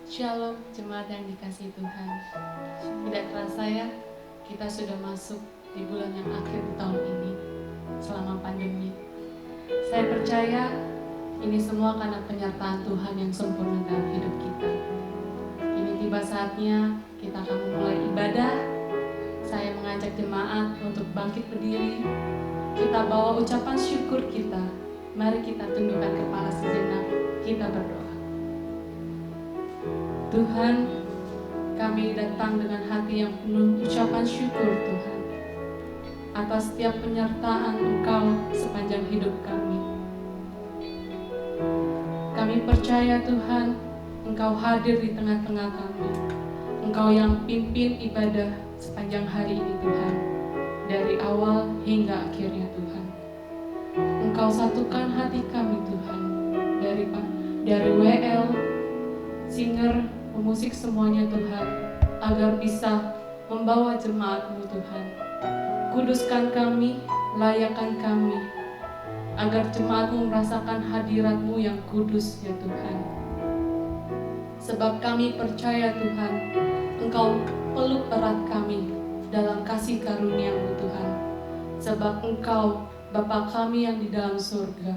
Shalom jemaat yang dikasihi Tuhan. Tidak terasa ya, kita sudah masuk di bulan yang akhir di tahun ini selama pandemi. Saya percaya ini semua karena penyertaan Tuhan yang sempurna dalam hidup kita. Ini tiba saatnya kita akan memulai ibadah. Saya mengajak jemaat untuk bangkit berdiri. Kita bawa ucapan syukur kita. Mari kita tundukkan kepala sejenak. Kita berdoa. Tuhan, kami datang dengan hati yang penuh ucapan syukur Tuhan atas setiap penyertaan Engkau sepanjang hidup kami. Kami percaya Tuhan, Engkau hadir di tengah-tengah kami. Engkau yang pimpin ibadah sepanjang hari ini Tuhan, dari awal hingga akhirnya Tuhan. Engkau satukan hati kami Tuhan, dari WL, singer, pemusik semuanya Tuhan, agar bisa membawa jemaat-Mu Tuhan. Kuduskan kami, layakkan kami, agar jemaat-Mu merasakan hadirat-Mu yang kudus ya Tuhan. Sebab kami percaya Tuhan, Engkau peluk erat kami dalam kasih karunia-Mu Tuhan. Sebab Engkau Bapa kami yang di dalam surga,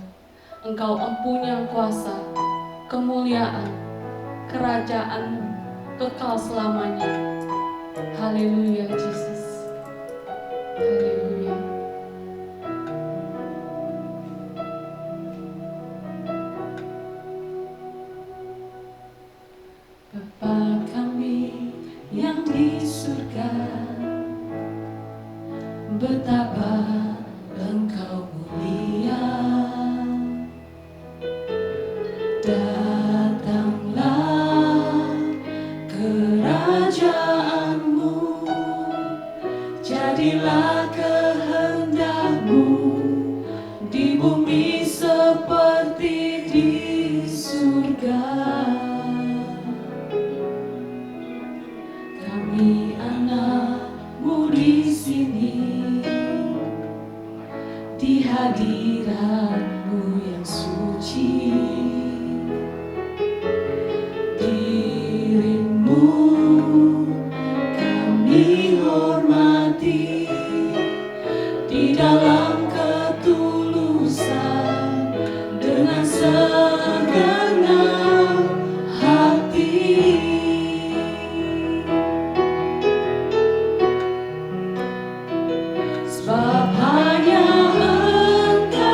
Engkau empunya kuasa, kemuliaan, kerajaan-Mu kekal selamanya. Haleluya Yesus. Haleluya. Bapa kami yang di surga, betapa Engkau mulia. Datanglah kerajaan-Mu, jadilah kehendak-Mu di bumi seperti di surga. Kami anak-Mu di sini, di hadirat-Mu yang suci. Diri-Mu kami hormati di dalam ketulusan dengan segenap hati. Sebab hanya Engkau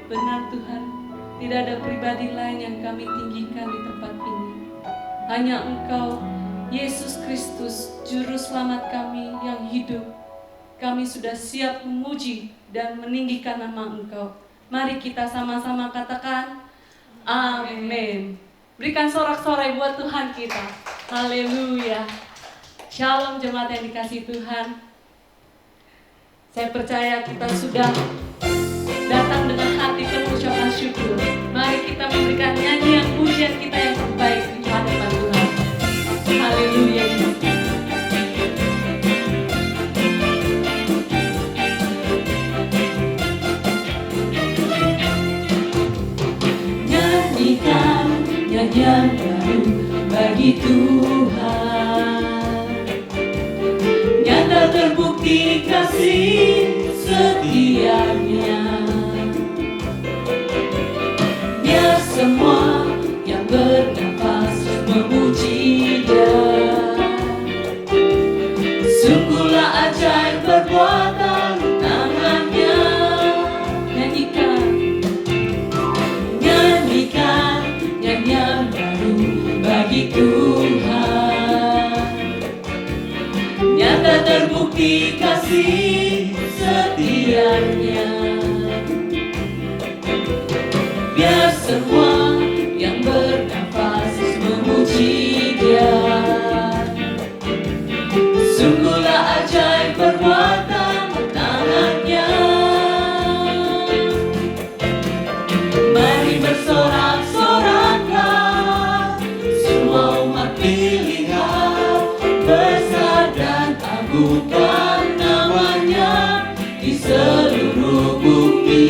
Benar Tuhan, tidak ada pribadi lain yang kami tinggikan di tempat ini. Hanya Engkau, Yesus Kristus, Juru Selamat kami yang hidup. Kami sudah siap memuji dan meninggikan nama Engkau. Mari kita sama-sama katakan, amin. Berikan sorak-sorai buat Tuhan kita. Haleluya. Shalom jemaat yang dikasihi Tuhan. Saya percaya kita sudah datang dengan hati penuh ucapan syukur. Mari kita memberikan nyanyian pujian kita yang terbaik di hadapan Tuhan. Haleluya. Nyanyikan nyanyian baru bagi Tuhan. Nyata terbukti kasih setianya. Biar semua yang bernafas memuji Dia. Sungguhlah ajaib perbuatan tangannya. Nyanyikan, nyanyikan nyanyian baru bagi Tuhan. Nyata terbukti kasih setianya. Biar semua yang bernafas memuji Dia. Sungguhlah ajaib perbuatan tangannya. Mari bersorak-soraklah semua umat pilihan, besar dan agungkan namanya di seluruh bumi.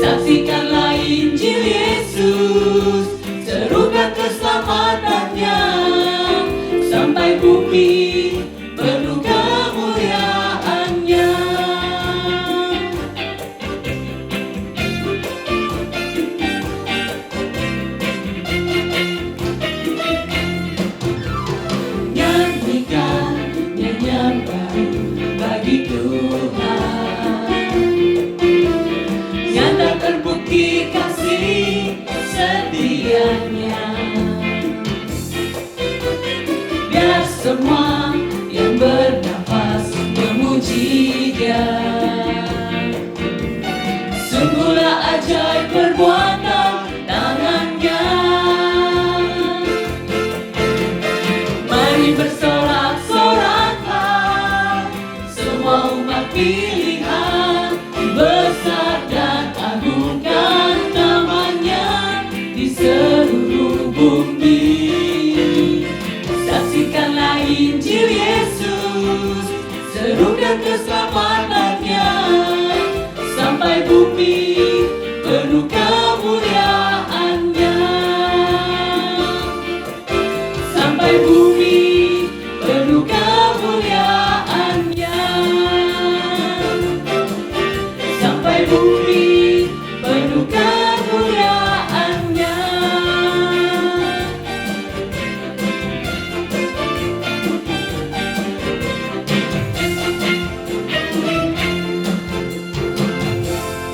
Saksikanlah Injil Yesus, serukan keselamatannya, sampai bumi penuh kemuliaannya. Nyanyikan nyanyian baru bagi Tuhan. Nyata terbukti kasih setianya. Biar semua yang bernafas memuji Dia. Sungguhlah ajaib perbuatan tangannya. Mari bersorak-soraklah semua umat pilihan, besar dan agungkan namanya di seluruh bumi. Saksikanlah Injil Yesus, serukan keselamatannya, sampai bumi penuh kemuliaannya. Sampai bumi penuh kemuliaannya. Sampai bumi penuh kemuliaannya.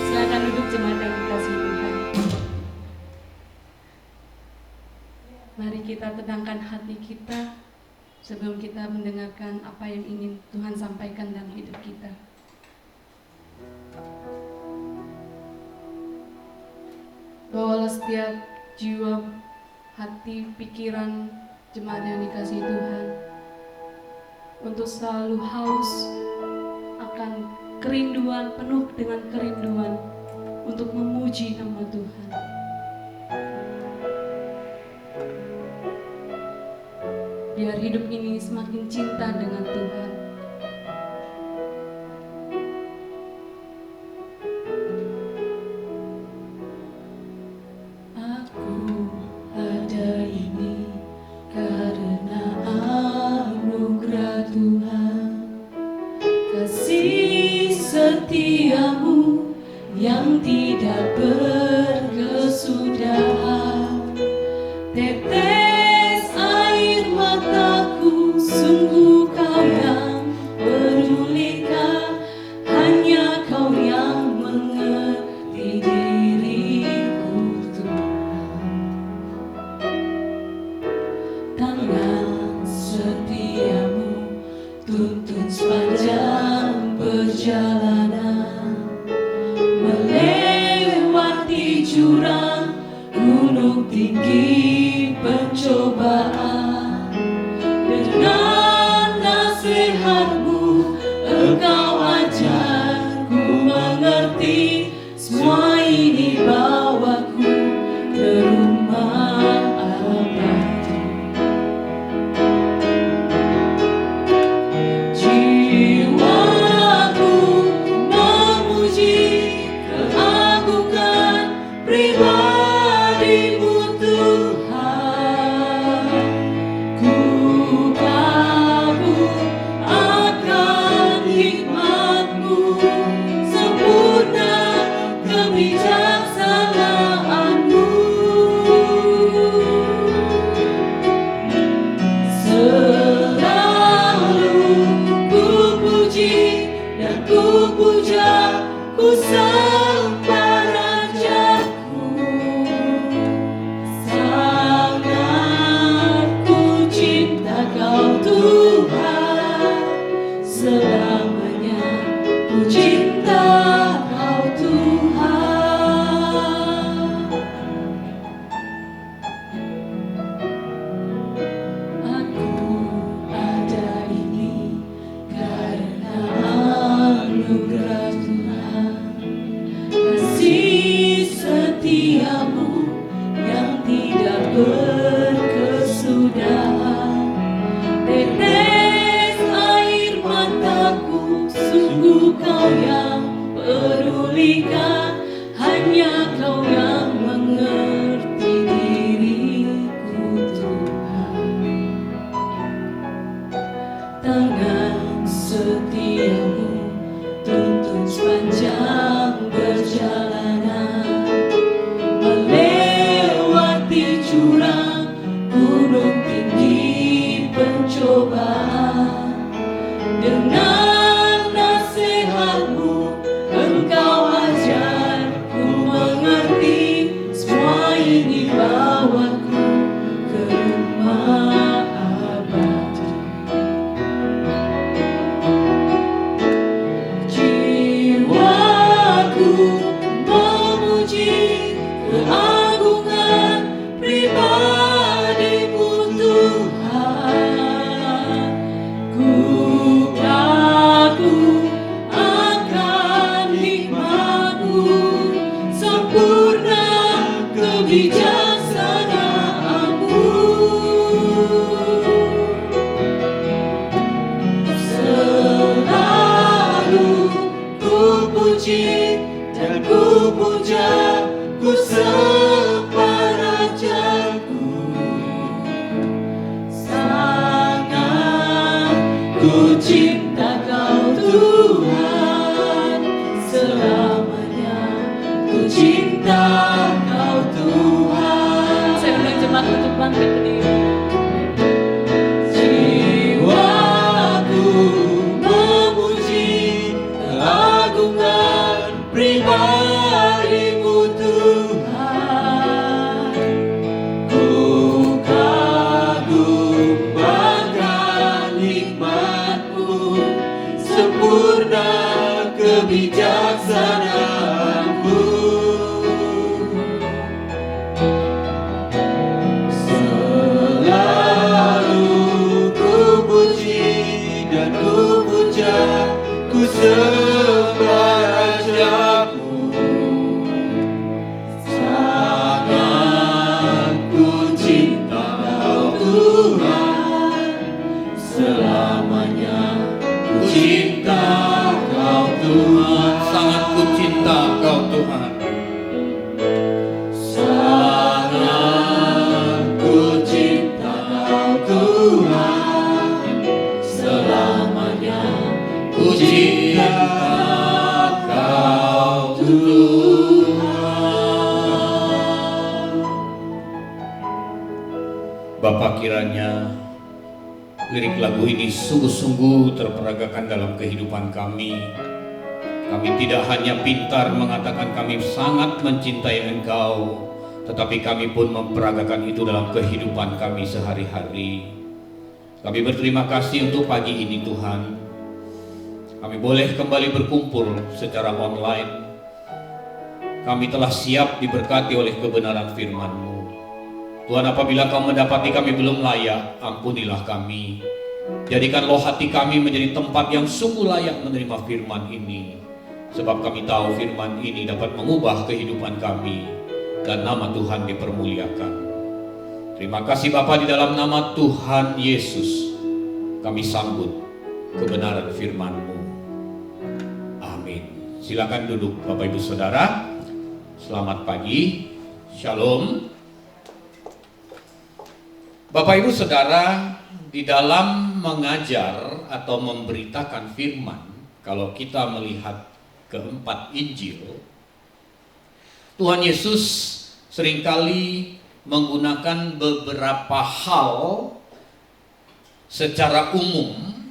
Silakan duduk jemaat yang dikasihi Tuhan. Mari kita tenangkan hati kita sebelum kita mendengarkan apa yang ingin Tuhan sampaikan dalam hidup kita. Bawalah setiap jiwa, hati, pikiran jemaat yang dikasihi Tuhan untuk selalu haus akan kerinduan, penuh dengan kerinduan untuk memuji nama Tuhan. Biar hidup ini semakin cinta dengan Tuhan. Aku ada ini karena anugerah Tuhan, kasih setiamu yang tidak berkesudahan. Tetes air mataku, sungguh Kau yang pedulikan, hanya Kau yang mengerti. jurang, gunung tinggi pencobaan. Dengan nasihat-Mu Engkau ajar ku mengerti, semua ini bawaku ke rumah abadi. Jiwaku memuji keagungan pribadi-Mu Tuhan. Ku kagum akan hikmat-Mu, sempurna kebijaksanaan-Mu. Selalu ku puji dan ku puja, ku sembah Raja-Ku. Sangat ku cinta Kau Tuhan, selamanya ku cinta Kau Tuhan. Aku ada ini karena anugerah Tuhan, kasih setia-Mu yang tidak berkesudahan. Tetes air mataku, sungguh Kau yang pedulikan, hanya Kau yang mengerti diriku Tuhan. Tangan setia-Mu tuntun sepanjang perjalanan, melewati jurang, gunung tinggi pencobaan. Dengan nasihat-Mu Engkau ajar ku mengerti, semua ini bawaku ke rumah abadi. Jiwaku memuji keagungan pribadi-Mu Tuhan. Ku kagum akan hikmat-Mu, sempurna kebijaksanaan-Mu. Selalu ku puji dan ku puja, ku sembah Raja-Ku. Sangat ku cinta Kau Tuhan, selamanya ku cinta Kau Tuhan. Saya undang jemaat untuk bangkit berdiri. Jiwaku memuji keagungan pribadi-Mu Tuhan. Ku kagum akan hikmat-Mu, sempurna kebijaksanaan-Mu. Selalu ku puji dan ku puja, ku sembah Raja-Ku. Sangat ku cinta Kau Tuhan, selamanya ku cinta Kau Tuhan. Sangat ku cinta Kau Tuhan. Sangat ku cinta Kau Tuhan, selamanya ku cinta Kau Tuhan. Bapa, kiranya lirik lagu ini sungguh-sungguh terperagakan dalam kehidupan kami. Kami tidak hanya pintar mengatakan kami sangat mencintai Engkau, tetapi kami pun memperagakan itu dalam kehidupan kami sehari-hari. Kami berterima kasih untuk pagi ini Tuhan. Kami boleh kembali berkumpul secara online. Kami telah siap diberkati oleh kebenaran firman-Mu. Tuhan, apabila Kau mendapati kami belum layak, ampunilah kami. Jadikanlah hati kami menjadi tempat yang sungguh layak menerima firman ini. Sebab kami tahu firman ini dapat mengubah kehidupan kami dan nama Tuhan dipermuliakan. Terima kasih Bapa, di dalam nama Tuhan Yesus kami sambut kebenaran firman-Mu. Amin. Silakan duduk Bapak Ibu Saudara. Selamat pagi. Shalom. Bapak Ibu Saudara, di dalam mengajar atau memberitakan firman, kalau kita melihat keempat Injil, Tuhan Yesus seringkali menggunakan beberapa hal secara umum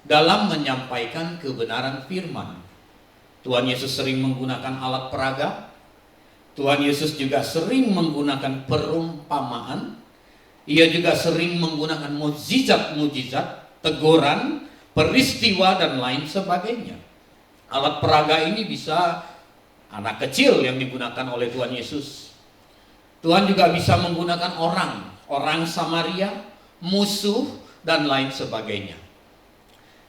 dalam menyampaikan kebenaran firman. Tuhan Yesus sering menggunakan alat peraga. Tuhan Yesus juga sering menggunakan perumpamaan. Ia juga sering menggunakan mukjizat-mukjizat, teguran, peristiwa, dan lain sebagainya. Alat peraga ini bisa anak kecil yang digunakan oleh Tuhan Yesus. Tuhan juga bisa menggunakan orang Samaria, musuh, dan lain sebagainya.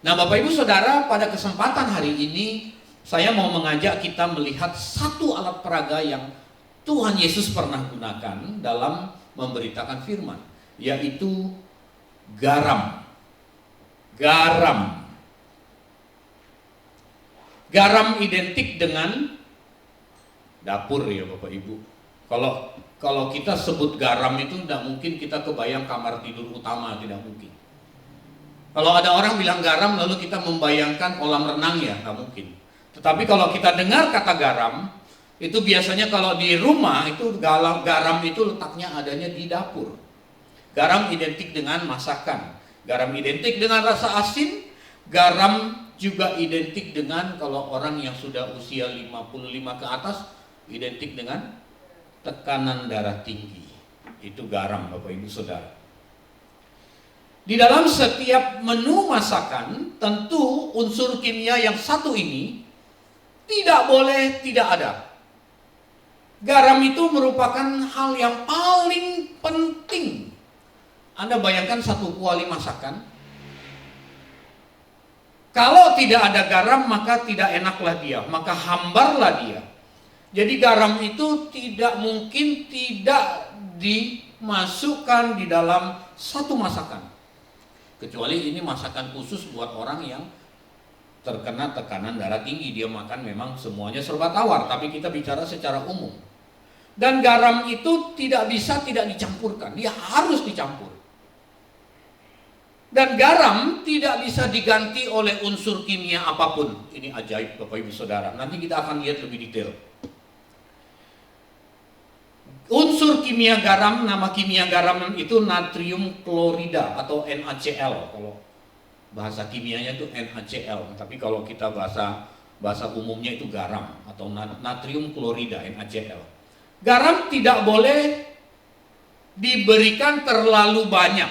Nah, Bapak Ibu Saudara, pada kesempatan hari ini saya mau mengajak kita melihat satu alat peraga yang Tuhan Yesus pernah gunakan dalam memberitakan firman, yaitu garam. Garam identik dengan dapur ya Bapak Ibu. Kalau kita sebut garam itu tidak mungkin kita kebayang kamar tidur utama, tidak mungkin. Kalau ada orang bilang garam lalu kita membayangkan kolam renang, ya nggak mungkin. Tetapi kalau kita dengar kata garam, itu biasanya kalau di rumah itu garam itu letaknya adanya di dapur. Garam identik dengan masakan. Garam identik dengan rasa asin. Garam juga identik dengan, kalau orang yang sudah usia 55 ke atas, identik dengan tekanan darah tinggi. Itu garam Bapak Ibu Saudara. Di dalam setiap menu masakan, tentu unsur kimia yang satu ini tidak boleh tidak ada. Garam itu merupakan hal yang paling penting. Anda bayangkan satu kuali masakan, kalau tidak ada garam maka tidak enaklah dia, maka hambarlah dia. Jadi garam itu tidak mungkin tidak dimasukkan di dalam satu masakan. Kecuali ini masakan khusus buat orang yang terkena tekanan darah tinggi, dia makan memang semuanya serba tawar, tapi kita bicara secara umum. Dan garam itu tidak bisa tidak dicampurkan, dia harus dicampur. Dan garam tidak bisa diganti oleh unsur kimia apapun. Ini ajaib Bapak Ibu Saudara, nanti kita akan lihat lebih detail. Unsur kimia garam, nama kimia garam itu natrium klorida atau NaCl. Kalau bahasa kimianya itu NaCl, tapi kalau kita bahasa umumnya itu garam atau natrium klorida, NaCl. Garam tidak boleh diberikan terlalu banyak,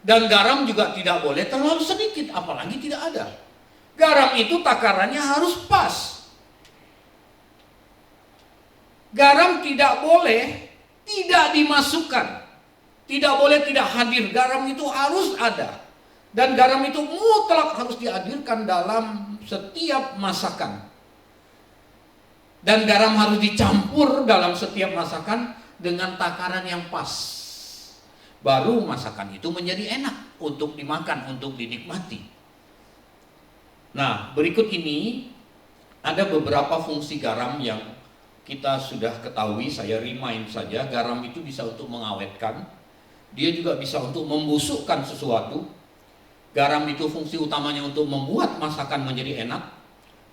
dan garam juga tidak boleh terlalu sedikit, apalagi tidak ada. Garam itu takarannya harus pas. Garam tidak boleh tidak dimasukkan, tidak boleh tidak hadir. Garam itu harus ada. Dan garam itu mutlak harus dihadirkan dalam setiap masakan. Dan garam harus dicampur dalam setiap masakan dengan takaran yang pas. Baru masakan itu menjadi enak untuk dimakan, untuk dinikmati. Nah, berikut ini ada beberapa fungsi garam yang kita sudah ketahui. Saya remind saja, garam itu bisa untuk mengawetkan. Dia juga bisa untuk membusukkan sesuatu. Garam itu fungsi utamanya untuk membuat masakan menjadi enak.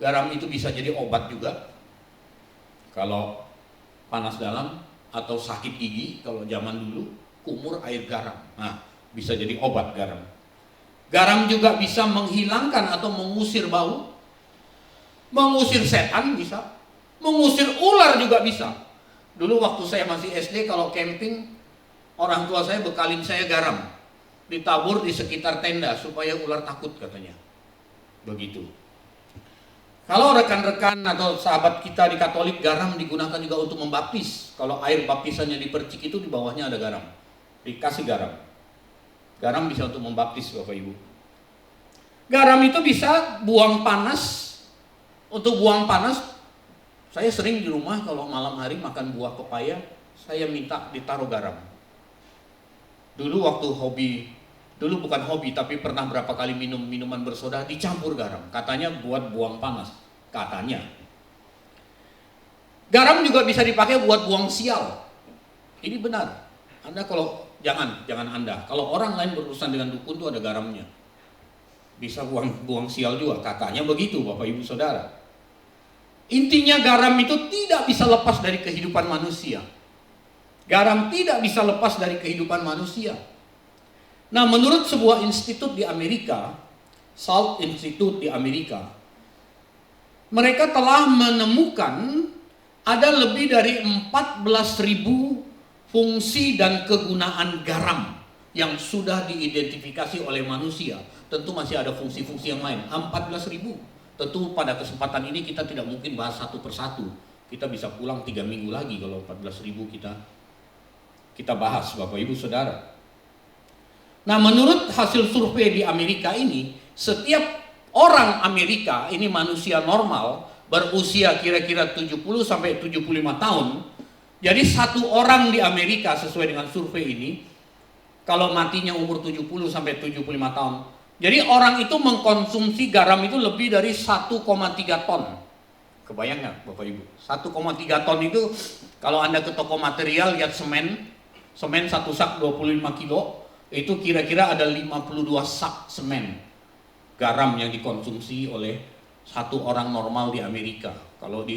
Garam itu bisa jadi obat juga. Kalau panas dalam atau sakit gigi, kalau zaman dulu kumur air garam. Nah, bisa jadi obat garam. Garam juga bisa menghilangkan atau mengusir bau. Mengusir setan bisa. Mengusir ular juga bisa. Dulu waktu saya masih SD, kalau camping, orang tua saya bekalin saya garam. Ditabur di sekitar tenda supaya ular takut katanya. Begitu. Kalau rekan-rekan atau sahabat kita di Katolik, garam digunakan juga untuk membaptis. Kalau air baptisannya dipercik itu di bawahnya ada garam. Dikasih garam. Garam bisa untuk membaptis Bapak Ibu. Garam itu bisa buang panas. Untuk buang panas, saya sering di rumah kalau malam hari makan buah pepaya, saya minta ditaruh garam. Dulu waktu dulu bukan hobi, tapi pernah berapa kali minum minuman bersoda dicampur garam. Katanya buat buang panas, katanya. Garam juga bisa dipakai buat buang sial. Ini benar. Anda kalau jangan Anda. Kalau orang lain berurusan dengan dukun itu ada garamnya. Bisa buang sial juga, katanya begitu Bapak Ibu Saudara. Intinya garam itu tidak bisa lepas dari kehidupan manusia. Garam tidak bisa lepas dari kehidupan manusia. Nah, menurut sebuah institut di Amerika, Salt Institute di Amerika, mereka telah menemukan ada lebih dari 14.000 fungsi dan kegunaan garam yang sudah diidentifikasi oleh manusia. Tentu masih ada fungsi-fungsi yang lain, 14.000. Tentu pada kesempatan ini kita tidak mungkin bahas satu persatu. Kita bisa pulang 3 minggu lagi kalau 14.000 kita bahas Bapak Ibu Saudara. Nah, menurut hasil survei di Amerika ini, setiap orang Amerika, ini manusia normal, berusia kira-kira 70 sampai 75 tahun. Jadi satu orang di Amerika sesuai dengan survei ini, kalau matinya umur 70 sampai 75 tahun. Jadi orang itu mengkonsumsi garam itu lebih dari 1,3 ton. Kebayang nggak Bapak Ibu? 1,3 ton itu kalau Anda ke toko material lihat semen satu sak 25 kilo, itu kira-kira ada 52 sak semen garam yang dikonsumsi oleh satu orang normal di Amerika. Kalau di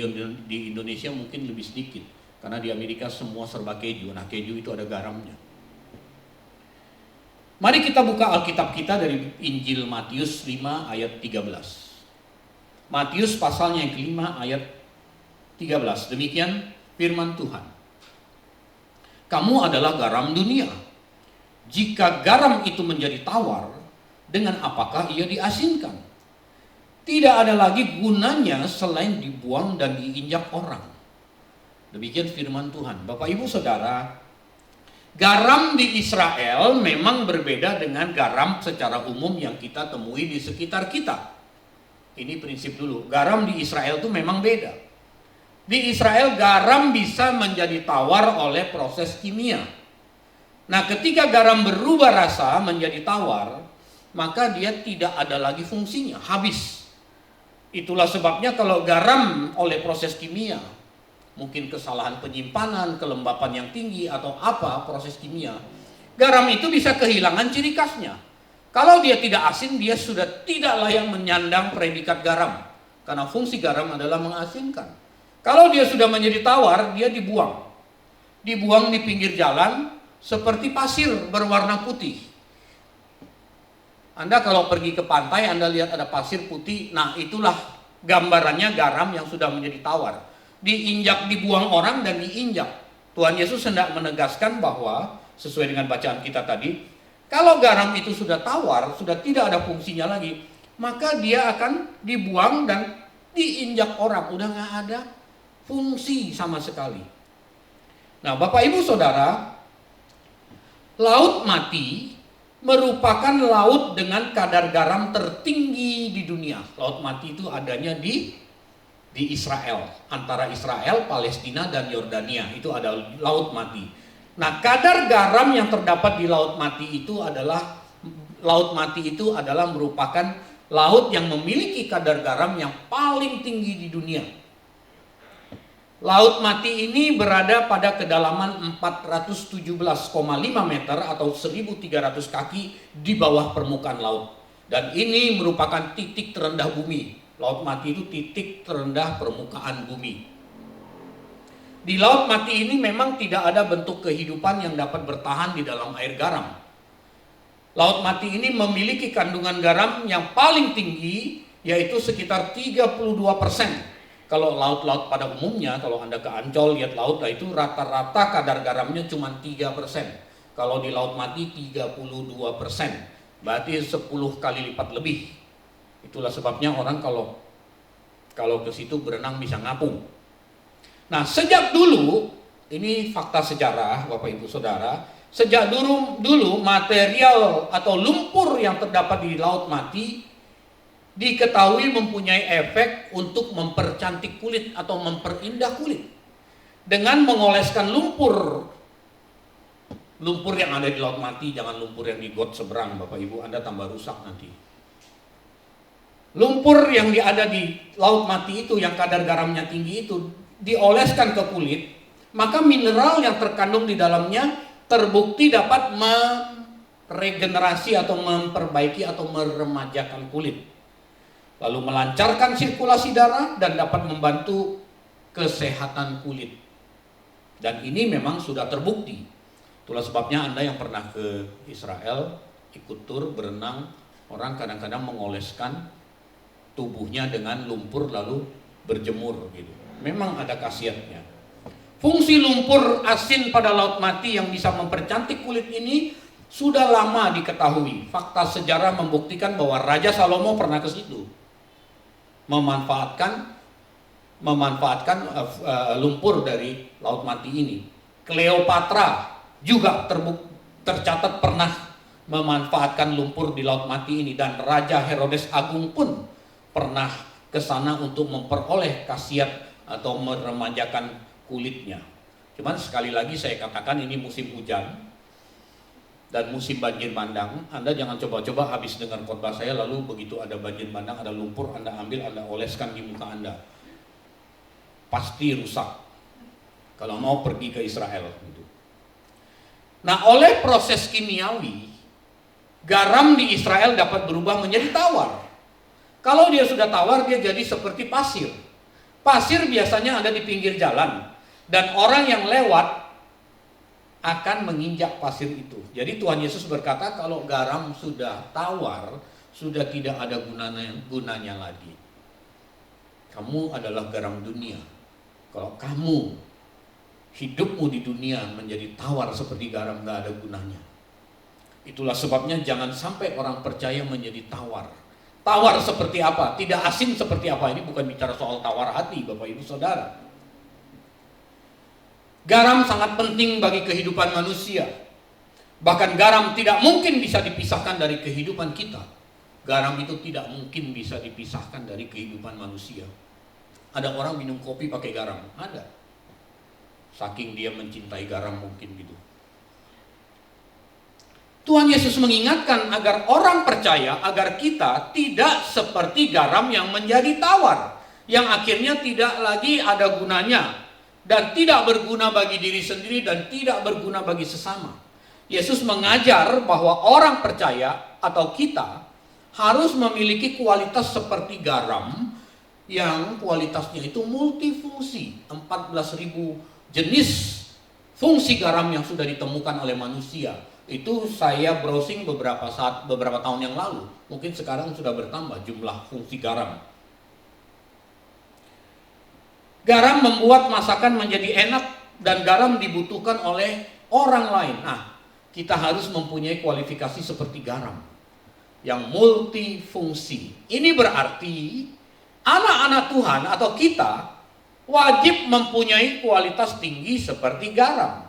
Indonesia mungkin lebih sedikit, karena di Amerika semua serba keju. Nah, keju itu ada garamnya. Mari kita buka Alkitab kita dari Injil Matius 5 ayat 13. Matius pasalnya yang kelima ayat 13. Demikian firman Tuhan. Kamu adalah garam dunia. Jika garam itu menjadi tawar, dengan apakah ia diasinkan? Tidak ada lagi gunanya selain dibuang dan diinjak orang. Demikian firman Tuhan. Bapak Ibu Saudara, garam di Israel memang berbeda dengan garam secara umum yang kita temui di sekitar kita. Ini prinsip dulu. Garam di Israel itu memang beda. Di Israel garam bisa menjadi tawar oleh proses kimia. Nah, ketika garam berubah rasa menjadi tawar, maka dia tidak ada lagi fungsinya, habis. Itulah sebabnya kalau garam oleh proses kimia, mungkin kesalahan penyimpanan, kelembapan yang tinggi atau apa proses kimia, garam itu bisa kehilangan ciri khasnya. Kalau dia tidak asin, dia sudah tidak layak menyandang predikat garam, karena fungsi garam adalah mengasinkan. Kalau dia sudah menjadi tawar, dia dibuang di pinggir jalan seperti pasir berwarna putih. Anda kalau pergi ke pantai, Anda lihat ada pasir putih, nah itulah gambarannya garam yang sudah menjadi tawar. Diinjak, dibuang orang dan diinjak. Tuhan Yesus hendak menegaskan bahwa sesuai dengan bacaan kita tadi, kalau garam itu sudah tawar, sudah tidak ada fungsinya lagi, maka dia akan dibuang dan diinjak orang. Udah nggak ada fungsi sama sekali. Nah, Bapak Ibu Saudara, Laut Mati merupakan laut dengan kadar garam tertinggi di dunia. Laut Mati itu adanya di Israel, antara Israel, Palestina, dan Yordania. Itu ada Laut Mati. Nah, kadar garam yang terdapat di Laut Mati itu adalah merupakan laut yang memiliki kadar garam yang paling tinggi di dunia. Laut Mati ini berada pada kedalaman 417,5 meter atau 1.300 kaki di bawah permukaan laut. Dan ini merupakan titik terendah bumi. Laut Mati itu titik terendah permukaan bumi. Di Laut Mati ini memang tidak ada bentuk kehidupan yang dapat bertahan di dalam air garam. Laut Mati ini memiliki kandungan garam yang paling tinggi, yaitu sekitar 32%. Kalau laut-laut pada umumnya, kalau Anda ke Ancol lihat laut, itu rata-rata kadar garamnya cuma 3%. Kalau di Laut Mati 32%. Berarti 10 kali lipat lebih. Itulah sebabnya orang kalau Kalau ke situ berenang bisa ngapung. Nah, sejak dulu, ini fakta sejarah Bapak Ibu Saudara, sejak dulu material atau lumpur yang terdapat di Laut Mati diketahui mempunyai efek untuk mempercantik kulit atau memperindah kulit. Dengan mengoleskan lumpur yang ada di Laut Mati, jangan lumpur yang di got seberang Bapak Ibu, Anda tambah rusak nanti. Lumpur yang ada di Laut Mati itu, yang kadar garamnya tinggi itu, dioleskan ke kulit, maka mineral yang terkandung di dalamnya terbukti dapat meregenerasi atau memperbaiki atau meremajakan kulit, lalu melancarkan sirkulasi darah dan dapat membantu kesehatan kulit. Dan ini memang sudah terbukti. Itulah sebabnya Anda yang pernah ke Israel, ikut tur berenang, orang kadang-kadang mengoleskan tubuhnya dengan lumpur lalu berjemur gitu. Memang ada khasiatnya. Fungsi lumpur asin pada Laut Mati yang bisa mempercantik kulit ini sudah lama diketahui. Fakta sejarah membuktikan bahwa Raja Salomo pernah ke situ, memanfaatkan lumpur dari Laut Mati ini. Cleopatra juga tercatat pernah memanfaatkan lumpur di Laut Mati ini, dan Raja Herodes Agung pun pernah ke sana untuk memperoleh khasiat atau meremajakan kulitnya. Cuman sekali lagi saya katakan, ini musim hujan dan musim banjir bandang. Anda jangan coba-coba habis dengar khotbah saya lalu begitu ada banjir bandang, ada lumpur, Anda ambil, Anda oleskan di muka Anda. Pasti rusak kalau mau pergi ke Israel gitu. Nah, oleh proses kimiawi, garam di Israel dapat berubah menjadi tawar. Kalau dia sudah tawar, dia jadi seperti pasir. Pasir biasanya ada di pinggir jalan, dan orang yang lewat akan menginjak pasir itu. Jadi Tuhan Yesus berkata, kalau garam sudah tawar, sudah tidak ada gunanya lagi. Kamu adalah garam dunia. Kalau kamu hidupmu di dunia menjadi tawar seperti garam, gak ada gunanya. Itulah sebabnya jangan sampai orang percaya menjadi tawar. Tawar seperti apa? Tidak asin seperti apa? Ini bukan bicara soal tawar hati, Bapak Ibu Saudara. Garam sangat penting bagi kehidupan manusia. Bahkan garam tidak mungkin bisa dipisahkan dari kehidupan kita. Garam itu tidak mungkin bisa dipisahkan dari kehidupan manusia. Ada orang minum kopi pakai garam? Ada. Saking dia mencintai garam mungkin gitu. Tuhan Yesus mengingatkan agar orang percaya, agar kita tidak seperti garam yang menjadi tawar, yang akhirnya tidak lagi ada gunanya, dan tidak berguna bagi diri sendiri, dan tidak berguna bagi sesama. Yesus mengajar bahwa orang percaya atau kita harus memiliki kualitas seperti garam, yang kualitasnya itu multifungsi. 14.000 jenis fungsi garam yang sudah ditemukan oleh manusia. Itu saya browsing beberapa tahun yang lalu. Mungkin sekarang sudah bertambah jumlah fungsi garam. Garam membuat masakan menjadi enak, dan garam dibutuhkan oleh orang lain. Nah, kita harus mempunyai kualifikasi seperti garam yang multifungsi. Ini berarti anak-anak Tuhan atau kita wajib mempunyai kualitas tinggi seperti garam.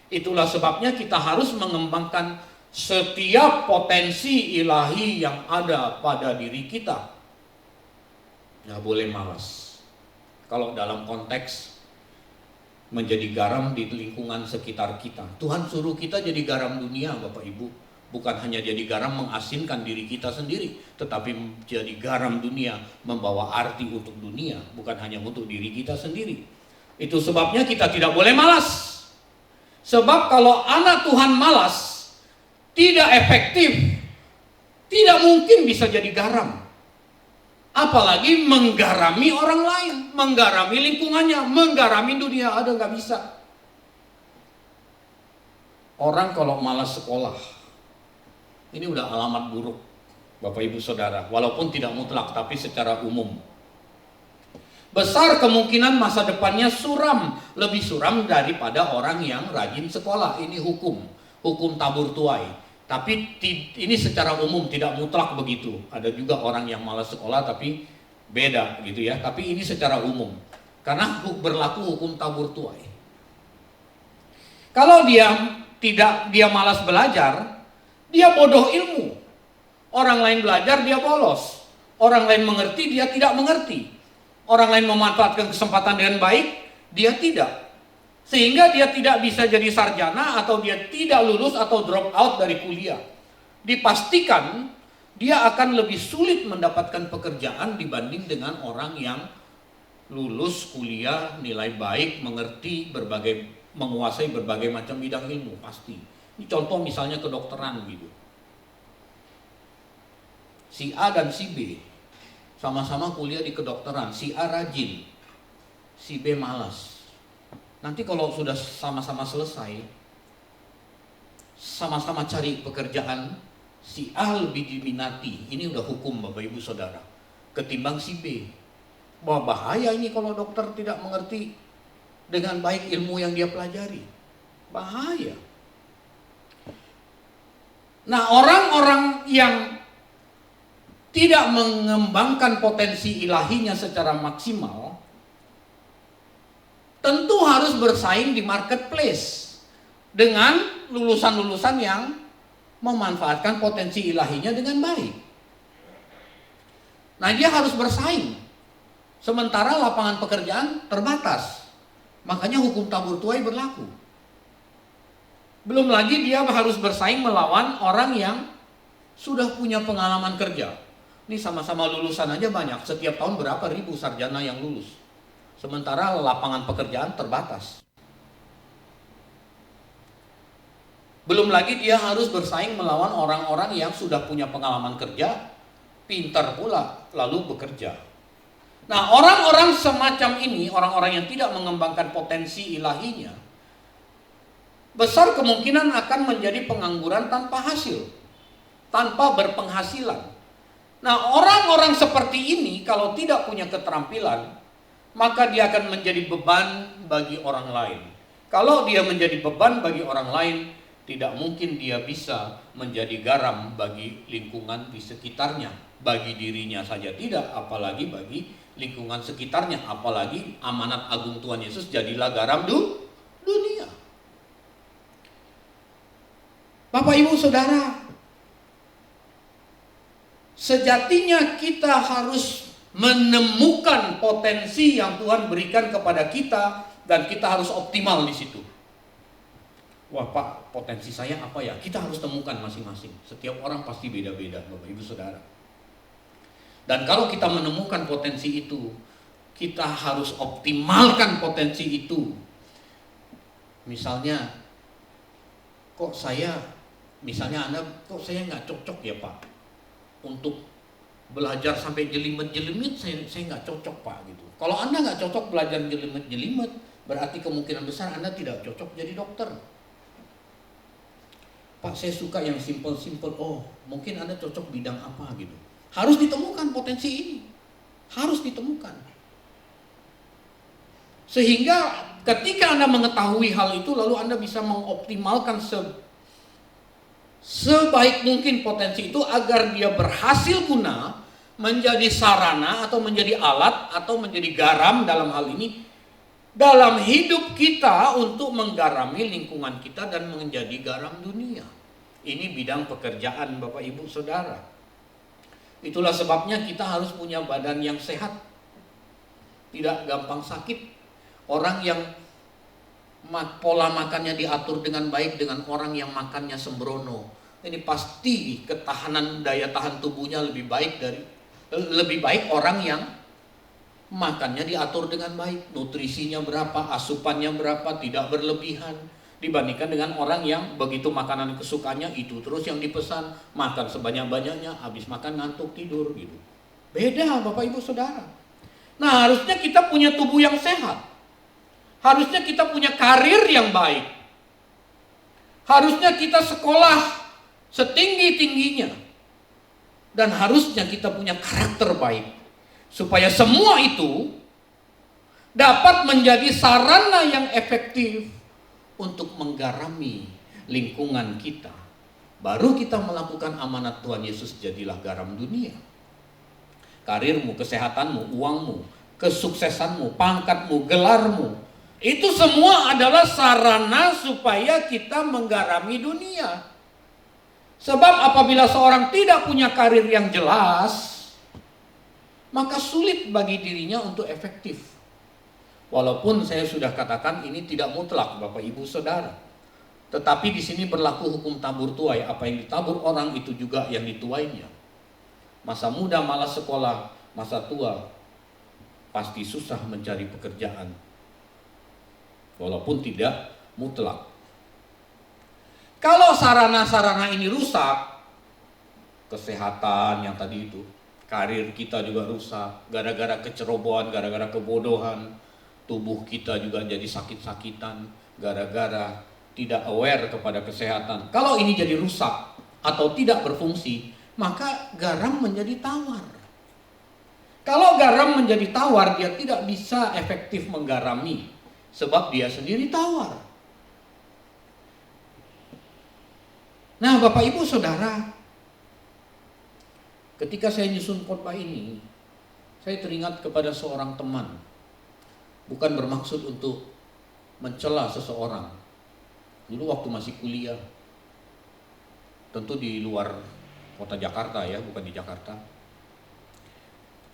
Itulah sebabnya kita harus mengembangkan setiap potensi ilahi yang ada pada diri kita. Nggak boleh malas. Kalau dalam konteks menjadi garam di lingkungan sekitar kita, Tuhan suruh kita jadi garam dunia, Bapak Ibu. Bukan hanya jadi garam mengasinkan diri kita sendiri, tetapi jadi garam dunia, membawa arti untuk dunia, bukan hanya untuk diri kita sendiri. Itu sebabnya kita tidak boleh malas. Sebab kalau anak Tuhan malas, tidak efektif, tidak mungkin bisa jadi garam. Apalagi menggarami orang lain, menggarami lingkungannya, menggarami dunia, ada nggak bisa. Orang kalau malas sekolah, ini udah alamat buruk, Bapak Ibu Saudara. Walaupun tidak mutlak, tapi secara umum. Besar kemungkinan masa depannya suram, lebih suram daripada orang yang rajin sekolah. Ini hukum tabur tuai. Tapi ini secara umum, tidak mutlak begitu. Ada juga orang yang malas sekolah tapi beda gitu ya, tapi ini secara umum. Karena berlaku hukum tabur tuai. Kalau dia malas belajar, dia bodoh ilmu. Orang lain belajar, dia bolos. Orang lain mengerti, dia tidak mengerti. Orang lain memanfaatkan kesempatan dengan baik, dia tidak. Sehingga dia tidak bisa jadi sarjana atau dia tidak lulus atau drop out dari kuliah. Dipastikan dia akan lebih sulit mendapatkan pekerjaan dibanding dengan orang yang lulus kuliah, nilai baik, menguasai berbagai macam bidang ilmu, pasti. Ini contoh misalnya kedokteran gitu. Si A dan si B sama-sama kuliah di kedokteran. Si A rajin, si B malas. Nanti kalau sudah sama-sama selesai, sama-sama cari pekerjaan, si A lebih diminati. Ini udah hukum Bapak Ibu Saudara, ketimbang si B. Wah, bahaya ini kalau dokter tidak mengerti dengan baik ilmu yang dia pelajari. Bahaya. Nah, orang-orang yang tidak mengembangkan potensi ilahinya secara maksimal tentu harus bersaing di marketplace dengan lulusan-lulusan yang memanfaatkan potensi ilahinya dengan baik. Nah, dia harus bersaing. Sementara lapangan pekerjaan terbatas. Makanya hukum tabur tuai berlaku. Belum lagi dia harus bersaing melawan orang yang sudah punya pengalaman kerja. Ini sama-sama lulusan aja banyak. Setiap tahun berapa ribu sarjana yang lulus. Sementara lapangan pekerjaan terbatas. Belum lagi dia harus bersaing melawan orang-orang yang sudah punya pengalaman kerja, pintar pula, lalu bekerja. Nah, orang-orang semacam ini, orang-orang yang tidak mengembangkan potensi ilahinya, besar kemungkinan akan menjadi pengangguran tanpa hasil, tanpa berpenghasilan. Nah, orang-orang seperti ini kalau tidak punya keterampilan, maka dia akan menjadi beban bagi orang lain. Kalau dia menjadi beban bagi orang lain, tidak mungkin dia bisa menjadi garam bagi lingkungan di sekitarnya. Bagi dirinya saja tidak, apalagi bagi lingkungan sekitarnya. Apalagi amanat agung Tuhan Yesus, jadilah garam dunia. Bapak Ibu Saudara, sejatinya kita harus menemukan potensi yang Tuhan berikan kepada kita dan kita harus optimal di situ. Wah Pak, potensi saya apa ya? Kita harus temukan masing-masing. Setiap orang pasti beda-beda, Bapak Ibu Saudara. Dan kalau kita menemukan potensi itu, kita harus optimalkan potensi itu. Misalnya, Anda nggak cocok ya Pak untuk belajar sampai jelimet-jelimet, saya nggak cocok Pak gitu. Kalau Anda nggak cocok belajar jelimet-jelimet, berarti kemungkinan besar Anda tidak cocok jadi dokter. Pak, saya suka yang simple-simple. Oh, mungkin Anda cocok bidang apa gitu. Harus ditemukan potensi ini. Harus ditemukan. Sehingga ketika Anda mengetahui hal itu, lalu Anda bisa mengoptimalkan sebaik mungkin potensi itu agar dia berhasil guna menjadi sarana atau menjadi alat atau menjadi garam dalam hal ini dalam hidup kita untuk menggarami lingkungan kita dan menjadi garam dunia. Ini bidang pekerjaan Bapak Ibu Saudara. Itulah sebabnya kita harus punya badan yang sehat, tidak gampang sakit. Orang yang pola makannya diatur dengan baik dengan orang yang makannya sembrono, ini pasti ketahanan daya tahan tubuhnya lebih baik orang yang makannya diatur dengan baik, nutrisinya berapa, asupannya berapa, tidak berlebihan, dibandingkan dengan orang yang begitu makanan kesukaannya itu terus yang dipesan, makan sebanyak-banyaknya, habis makan ngantuk tidur gitu. Beda Bapak Ibu Saudara. Nah, harusnya kita punya tubuh yang sehat. Harusnya kita punya karir yang baik. Harusnya kita sekolah setinggi-tingginya. Dan harusnya kita punya karakter baik. Supaya semua itu dapat menjadi sarana yang efektif untuk menggarami lingkungan kita. Baru kita melakukan amanat Tuhan Yesus, jadilah garam dunia. karirmu, kesehatanmu, uangmu, kesuksesanmu, pangkatmu, gelarmu. Itu semua adalah sarana supaya kita menggarami dunia. Sebab apabila seorang tidak punya karir yang jelas, maka sulit bagi dirinya untuk efektif. Walaupun saya sudah katakan ini tidak mutlak Bapak Ibu Saudara. Tetapi di sini berlaku hukum tabur tuai. Apa yang ditabur orang itu juga yang dituainya. Masa muda malas sekolah, masa tua pasti susah mencari pekerjaan. Walaupun tidak mutlak. Kalau sarana-sarana ini rusak, kesehatan yang tadi itu, karir kita juga rusak, gara-gara kecerobohan, gara-gara kebodohan, tubuh kita juga jadi sakit-sakitan, gara-gara tidak aware kepada kesehatan. Kalau ini jadi rusak atau tidak berfungsi, maka garam menjadi tawar. Kalau garam menjadi tawar, dia tidak bisa efektif menggarami, sebab dia sendiri tawar. Nah, Bapak Ibu Saudara, ketika saya nyusun khotbah ini, saya teringat kepada seorang teman. Bukan bermaksud untuk mencela seseorang. Dulu waktu masih kuliah, tentu di luar kota Jakarta ya, bukan di Jakarta.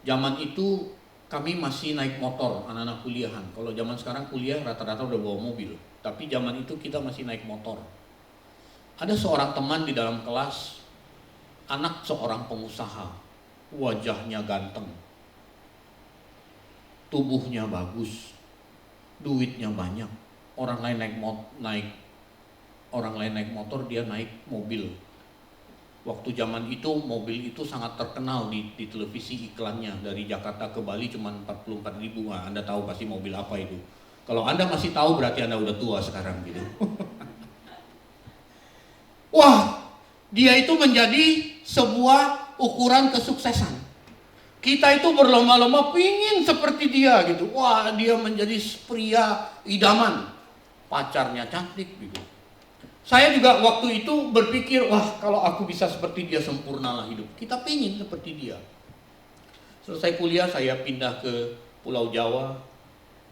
Zaman itu kami masih naik motor, anak-anak kuliahan. Kalau zaman sekarang kuliah rata-rata udah bawa mobil. Tapi zaman itu kita masih naik motor. Ada seorang teman di dalam kelas, anak seorang pengusaha, wajahnya ganteng, tubuhnya bagus, duitnya banyak. Orang lain naik motor, dia naik mobil. Waktu zaman itu mobil itu sangat terkenal di televisi iklannya. Dari Jakarta ke Bali cuma 44.000. Nah, Anda tahu pasti mobil apa itu. Kalau Anda masih tahu berarti Anda udah tua sekarang gitu. Wah, dia itu menjadi sebuah ukuran kesuksesan. Kita itu berlomba-lomba pingin seperti dia gitu. Wah, dia menjadi pria idaman. Pacarnya cantik gitu. Saya juga waktu itu berpikir, wah kalau aku bisa seperti dia sempurnalah hidup. Kita pingin seperti dia. Selesai kuliah saya pindah ke Pulau Jawa.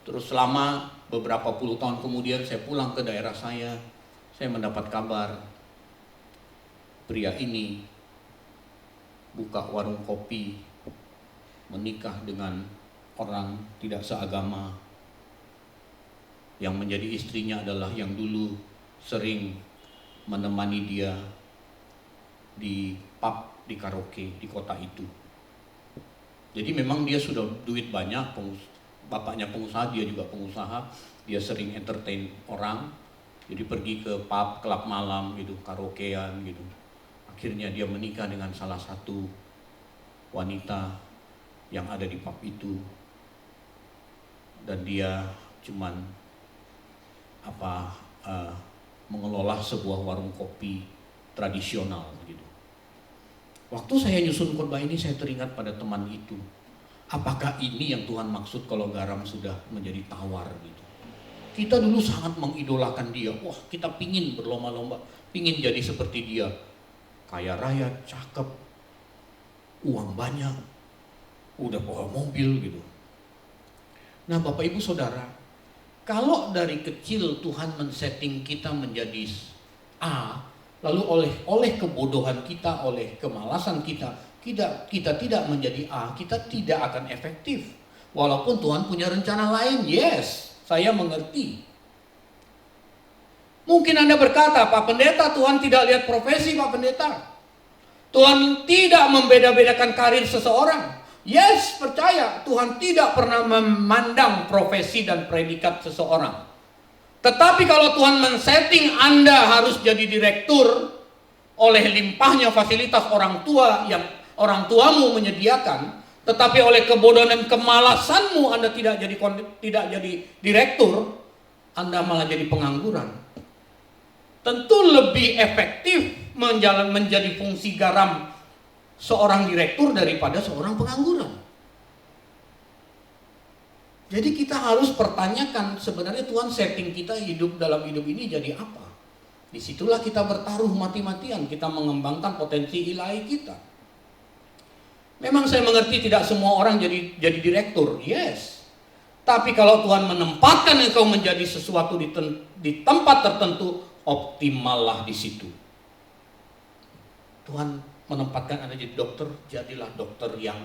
Terus selama beberapa puluh tahun kemudian saya pulang ke daerah saya. Saya mendapat kabar pria ini buka warung kopi, menikah dengan orang tidak seagama. Yang menjadi istrinya adalah yang dulu sering menemani dia di pub, di karaoke, di kota itu. Jadi memang dia sudah duit banyak, bapaknya pengusaha, dia juga pengusaha. Dia sering entertain orang, jadi pergi ke pub, klub malam gitu, karaokean gitu. Akhirnya dia menikah dengan salah satu wanita yang ada di pub itu. Dan dia cuman mengelola sebuah warung kopi tradisional gitu. Waktu saya nyusun khotbah ini saya teringat pada teman itu. Apakah ini yang Tuhan maksud kalau garam sudah menjadi tawar gitu? Kita dulu sangat mengidolakan dia. Wah, kita pingin berlomba-lomba, pingin jadi seperti dia. Kaya raya, cakep, uang banyak, udah bawa mobil gitu. Nah, Bapak Ibu Saudara, kalau dari kecil Tuhan men-setting kita menjadi A, lalu oleh kebodohan kita, oleh kemalasan kita tidak menjadi A, kita tidak akan efektif. Walaupun Tuhan punya rencana lain, yes, saya mengerti. Mungkin Anda berkata, Pak Pendeta, Tuhan tidak lihat profesi Pak Pendeta. Tuhan tidak membeda-bedakan karir seseorang. Yes, percaya Tuhan tidak pernah memandang profesi dan predikat seseorang. Tetapi kalau Tuhan men-setting Anda harus jadi direktur oleh limpahnya fasilitas orang tua yang orang tuamu menyediakan, tetapi oleh kebodohan dan kemalasanmu Anda tidak jadi direktur, Anda malah jadi pengangguran. Tentu lebih efektif menjadi fungsi garam seorang direktur daripada seorang pengangguran. Jadi kita harus pertanyakan sebenarnya Tuhan setting kita hidup dalam hidup ini jadi apa? Disitulah kita bertaruh mati-matian, kita mengembangkan potensi ilahi kita. Memang saya mengerti tidak semua orang jadi direktur, yes. Tapi kalau Tuhan menempatkan engkau menjadi sesuatu di tempat tertentu, optimallah di situ. Tuhan menempatkan Anda jadi dokter, jadilah dokter yang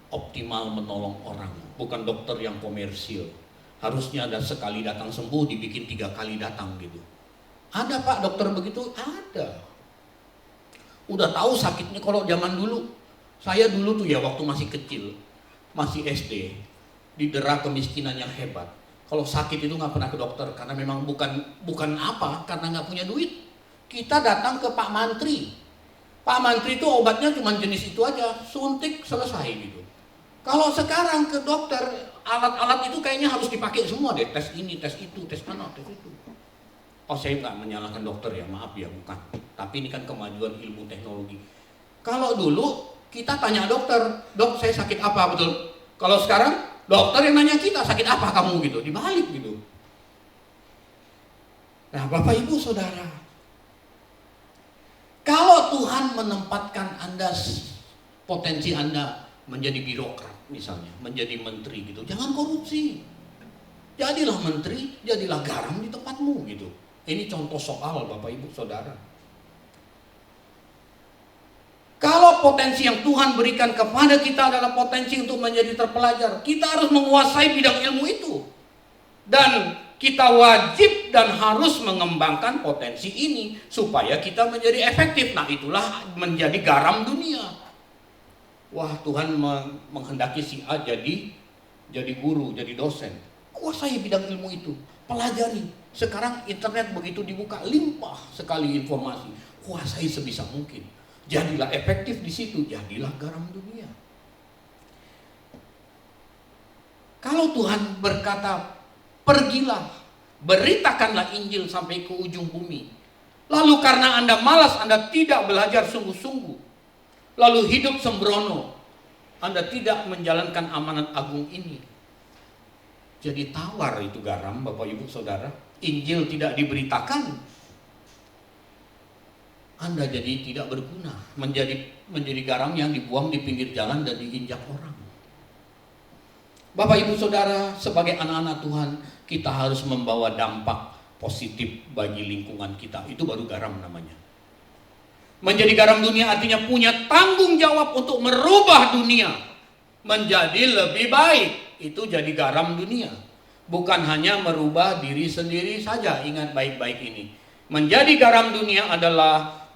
optimal menolong orang, bukan dokter yang komersil. Harusnya ada sekali datang sembuh, dibikin 3 kali datang gitu. Ada Pak dokter begitu? Ada. Udah tahu sakitnya. Kalau zaman dulu, saya dulu tuh ya waktu masih kecil, masih SD, didera kemiskinan yang hebat. Kalau sakit itu nggak pernah ke dokter karena memang bukan apa, karena nggak punya duit. Kita datang ke Pak Mantri. Pak Mantri itu obatnya cuma jenis itu aja, suntik selesai gitu. Kalau sekarang ke dokter, alat-alat itu kayaknya harus dipakai semua deh, tes ini, tes itu, tes mana, tes itu. Oh saya nggak menyalahkan dokter ya, maaf ya, bukan. Tapi ini kan kemajuan ilmu teknologi. Kalau dulu kita tanya dokter, dok saya sakit apa, betul? Kalau sekarang dokter yang nanya kita sakit apa kamu gitu, dibalik gitu. Nah Bapak Ibu Saudara, kalau Tuhan menempatkan Anda, potensi Anda menjadi birokrat misalnya, menjadi menteri gitu, jangan korupsi. Jadilah menteri, jadilah garam di tempatmu gitu. Ini contoh soal Bapak Ibu Saudara. Kalau potensi yang Tuhan berikan kepada kita adalah potensi untuk menjadi terpelajar, kita harus menguasai bidang ilmu itu. Dan kita wajib dan harus mengembangkan potensi ini supaya kita menjadi efektif. Nah itulah menjadi garam dunia. Wah Tuhan menghendaki si A jadi guru, jadi dosen. Kuasai bidang ilmu itu, pelajari. Sekarang internet begitu dibuka, limpah sekali informasi. Kuasai sebisa mungkin. Jadilah efektif di situ, jadilah garam dunia. Kalau Tuhan berkata, pergilah, beritakanlah Injil sampai ke ujung bumi. Lalu karena Anda malas, Anda tidak belajar sungguh-sungguh, lalu hidup sembrono, Anda tidak menjalankan amanat agung ini. Jadi tawar itu garam, Bapak Ibu Saudara. Injil tidak diberitakan, Anda jadi tidak berguna, menjadi garam yang dibuang di pinggir jalan dan diinjak orang. Bapak Ibu Saudara, sebagai anak-anak Tuhan, kita harus membawa dampak positif bagi lingkungan kita. Itu baru garam namanya. Menjadi garam dunia artinya punya tanggung jawab untuk merubah dunia menjadi lebih baik. Itu jadi garam dunia. Bukan hanya merubah diri sendiri saja. Ingat baik-baik ini. Menjadi garam dunia adalah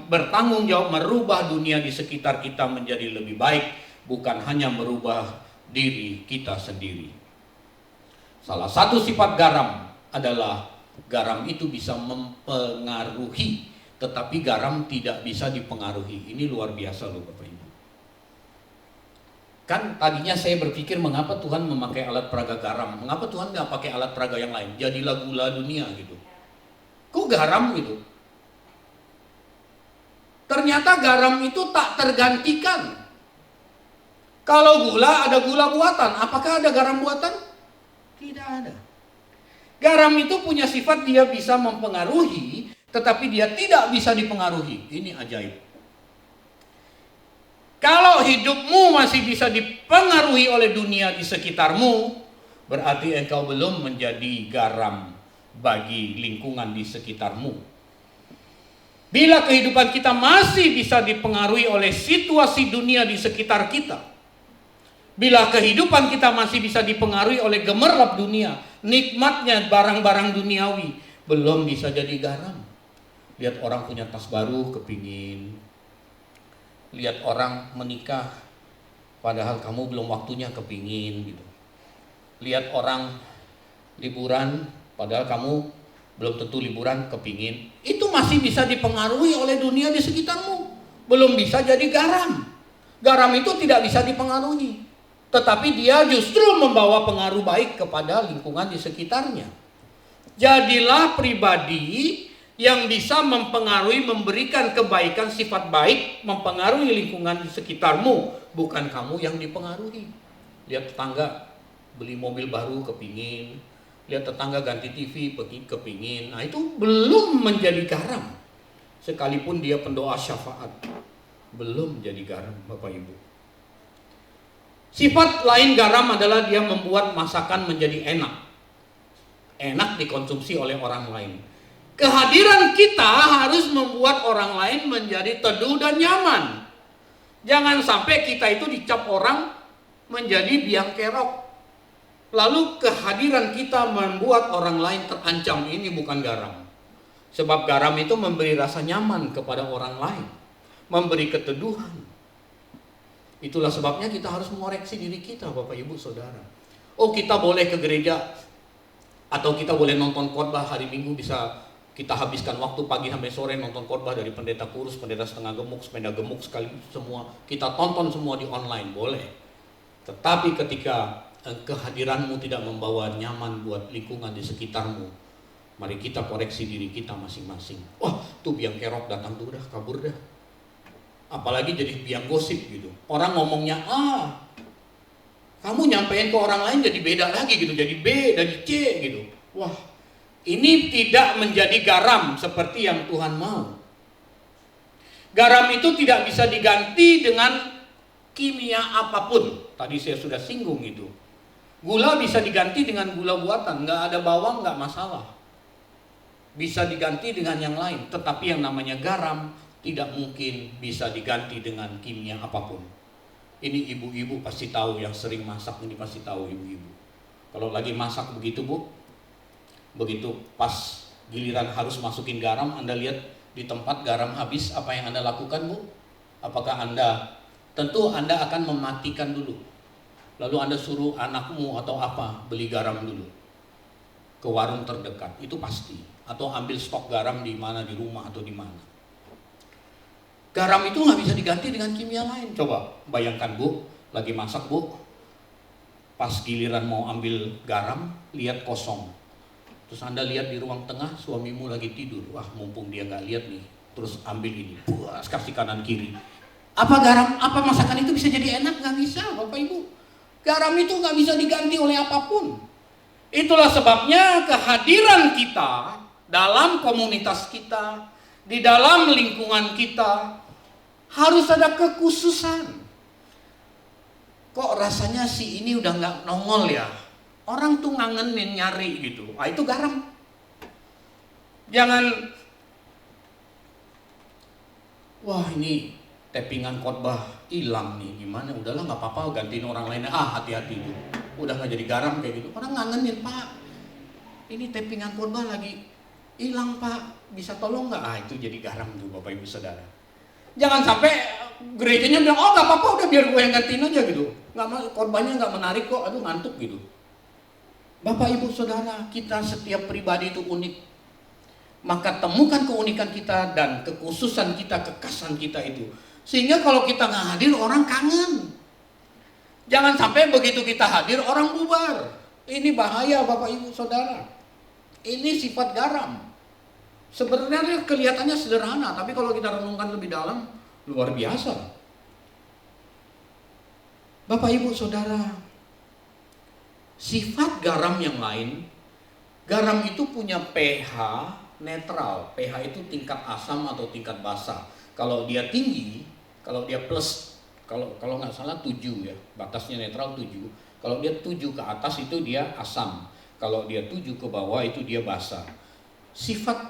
bertanggung jawab merubah dunia di sekitar kita menjadi lebih baik. Bukan hanya merubah diri kita sendiri. Salah satu sifat garam adalah garam itu bisa mempengaruhi, tetapi garam tidak bisa dipengaruhi. Ini luar biasa loh Bapak Ibu. Kan tadinya saya berpikir mengapa Tuhan memakai alat peraga garam, mengapa Tuhan nggak pakai alat peraga yang lain, jadilah gula dunia gitu. Kok garam gitu? Ternyata garam itu tak tergantikan. Kalau gula, ada gula buatan. Apakah ada garam buatan? Tidak ada. Garam itu punya sifat dia bisa mempengaruhi, tetapi dia tidak bisa dipengaruhi. Ini ajaib. Kalau hidupmu masih bisa dipengaruhi oleh dunia di sekitarmu, berarti engkau belum menjadi garam bagi lingkungan di sekitarmu. Bila kehidupan kita masih bisa dipengaruhi oleh situasi dunia di sekitar kita, bila kehidupan kita masih bisa dipengaruhi oleh gemerlap dunia, nikmatnya barang-barang duniawi, belum bisa jadi garam. Lihat orang punya tas baru, kepingin. Lihat orang menikah, padahal kamu belum waktunya, kepingin gitu. Lihat orang liburan, padahal kamu belum tentu liburan, kepingin. Itu masih bisa dipengaruhi oleh dunia di sekitarmu. Belum bisa jadi garam. Garam itu tidak bisa dipengaruhi, tetapi dia justru membawa pengaruh baik kepada lingkungan di sekitarnya. Jadilah pribadi yang bisa mempengaruhi, memberikan kebaikan, sifat baik, mempengaruhi lingkungan di sekitarmu, bukan kamu yang dipengaruhi. Lihat tetangga beli mobil baru, kepingin. Lihat tetangga ganti TV, kepingin. Nah itu belum menjadi garam. Sekalipun dia pendoa syafaat, belum jadi garam Bapak Ibu. Sifat lain garam adalah dia membuat masakan menjadi enak. Enak dikonsumsi oleh orang lain. Kehadiran kita harus membuat orang lain menjadi teduh dan nyaman. Jangan sampai kita itu dicap orang menjadi biang kerok. Lalu kehadiran kita membuat orang lain terancam. Ini bukan garam. Sebab garam itu memberi rasa nyaman kepada orang lain, memberi keteduhan. Itulah sebabnya kita harus mengoreksi diri kita, Bapak Ibu Saudara. Oh, kita boleh ke gereja atau kita boleh nonton khotbah hari Minggu, bisa kita habiskan waktu pagi sampai sore nonton khotbah dari pendeta kurus, pendeta setengah gemuk, sepeda gemuk sekali semua. Kita tonton semua di online, boleh. Tetapi ketika kehadiranmu tidak membawa nyaman buat lingkungan di sekitarmu, mari kita koreksi diri kita masing-masing. Wah, tuh biang kerok datang tuh, udah kabur dah. Apalagi jadi biang gosip gitu. Orang ngomongnya A, kamu nyampein ke orang lain jadi beda lagi gitu, jadi B dari C gitu. Wah, ini tidak menjadi garam seperti yang Tuhan mau. Garam itu tidak bisa diganti dengan kimia apapun. Tadi saya sudah singgung itu. Gula bisa diganti dengan gula buatan, nggak ada bawang nggak masalah. Bisa diganti dengan yang lain, tetapi yang namanya garam tidak mungkin bisa diganti dengan kimia apapun. Ini ibu-ibu pasti tahu, yang sering masak ini pasti tahu ibu-ibu. Kalau lagi masak begitu Bu, begitu pas giliran harus masukin garam, Anda lihat di tempat garam habis, apa yang Anda lakukan Bu? Apakah Anda, tentu Anda akan mematikan dulu. Lalu Anda suruh anakmu atau apa beli garam dulu ke warung terdekat, itu pasti. Atau ambil stok garam di mana, di rumah atau di mana. Garam itu nggak bisa diganti dengan kimia lain. Coba bayangkan Bu, lagi masak Bu, pas giliran mau ambil garam, lihat kosong. Terus Anda lihat di ruang tengah, suamimu lagi tidur. Wah, mumpung dia nggak lihat nih, terus ambil ini, buas kasih kanan kiri. Apa garam, apa masakan itu bisa jadi enak? Nggak bisa, Bapak Ibu. Garam itu nggak bisa diganti oleh apapun. Itulah sebabnya kehadiran kita dalam komunitas kita, di dalam lingkungan kita, harus ada kekhususan. Kok rasanya si ini udah nggak nongol ya? Orang tuh ngangenin nyari gitu. Ah, itu garam. Jangan, wah ini tappingan khotbah hilang nih, gimana? Udahlah nggak apa-apa, gantiin orang lain. Ah, hati-hati itu. Udah nggak jadi garam kayak gitu. Orang ngangenin, Pak. Ini tappingan khotbah lagi hilang Pak, bisa tolong nggak? Ah, itu jadi garam tuh Bapak Ibu Saudara. Jangan sampai gerejanya bilang, oh nggak apa-apa, udah biar gue yang gantiin aja gitu. Korbannya nggak menarik kok, aduh ngantuk gitu. Bapak Ibu Saudara, kita setiap pribadi itu unik. Maka temukan keunikan kita dan kekhususan kita, kekasan kita itu. Sehingga kalau kita nggak hadir, orang kangen. Jangan sampai begitu kita hadir, orang bubar. Ini bahaya Bapak Ibu Saudara. Ini sifat garam. Sebenarnya kelihatannya sederhana, tapi kalau kita renungkan lebih dalam, luar biasa. Bapak Ibu Saudara, sifat garam yang lain, garam itu punya pH netral. pH itu tingkat asam atau tingkat basa. Kalau dia tinggi, kalau dia plus, kalau nggak salah 7 ya, batasnya netral 7. Kalau dia 7 ke atas itu dia asam. Kalau dia 7 ke bawah itu dia basa. Sifat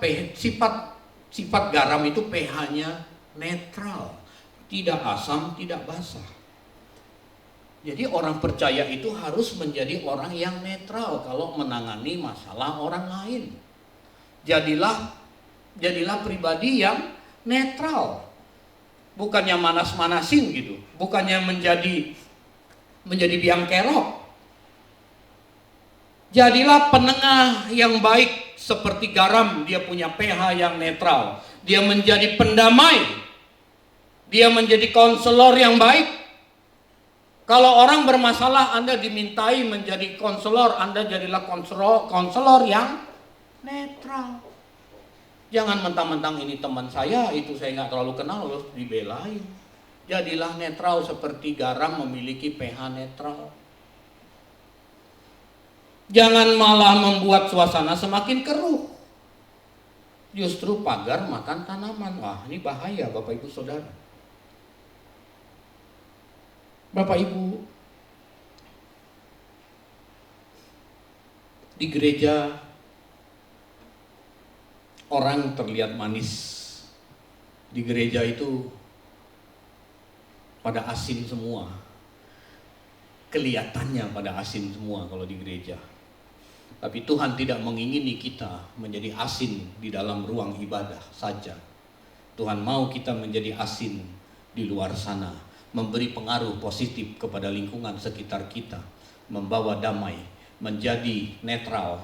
garam itu pH-nya netral, tidak asam, tidak basah. Jadi orang percaya itu harus menjadi orang yang netral kalau menangani masalah orang lain. Jadilah pribadi yang netral, bukannya manas-manasin gitu, bukannya menjadi biang kerok. Jadilah penengah yang baik seperti garam, dia punya pH yang netral. Dia menjadi pendamai. Dia menjadi konselor yang baik. Kalau orang bermasalah, Anda dimintai menjadi konselor, Anda jadilah konselor yang netral. Jangan mentang-mentang ini teman saya, itu saya nggak terlalu kenal, loh dibelain. Jadilah netral seperti garam memiliki pH netral. Jangan malah membuat suasana semakin keruh. Justru pagar makan tanaman. Wah, ini bahaya Bapak Ibu Saudara. Bapak Ibu, Di gereja orang terlihat manis. Di gereja itu pada asin semua. Kelihatannya pada asin semua kalau di gereja. Tapi Tuhan tidak mengingini kita menjadi asin di dalam ruang ibadah saja. Tuhan mau kita menjadi asin di luar sana, memberi pengaruh positif kepada lingkungan sekitar kita, membawa damai, menjadi netral.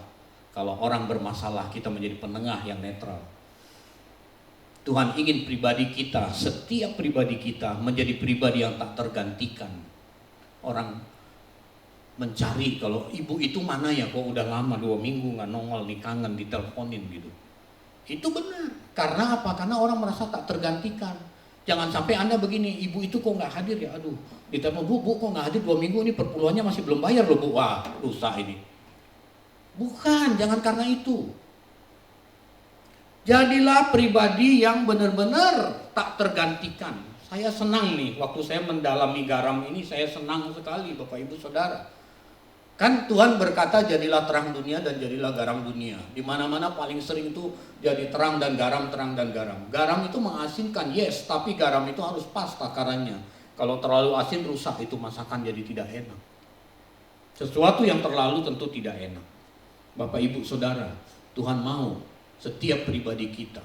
Kalau orang bermasalah, kita menjadi penengah yang netral. Tuhan ingin pribadi kita, setiap pribadi kita menjadi pribadi yang tak tergantikan. Orang mencari, kalau ibu itu mana ya, kok udah lama 2 minggu nggak nongol, nih kangen, diteleponin gitu. Itu benar. Karena apa? Karena orang merasa tak tergantikan. Jangan sampai Anda begini, ibu itu kok nggak hadir ya, aduh. Ditelepon, bu kok nggak hadir 2 minggu, ini perpuluhannya masih belum bayar loh bu. Wah, rusak ini. Bukan, jangan karena itu. Jadilah pribadi yang benar-benar tak tergantikan. Saya senang nih, waktu saya mendalami garam ini, saya senang sekali Bapak Ibu Saudara. Kan Tuhan berkata jadilah terang dunia dan jadilah garam dunia. Di mana-mana paling sering itu jadi terang dan garam, terang dan garam. Garam itu mengasinkan, yes, tapi garam itu harus pas takarannya. Kalau terlalu asin rusak, itu masakan jadi tidak enak. Sesuatu yang terlalu tentu tidak enak. Bapak Ibu Saudara, Tuhan mau setiap pribadi kita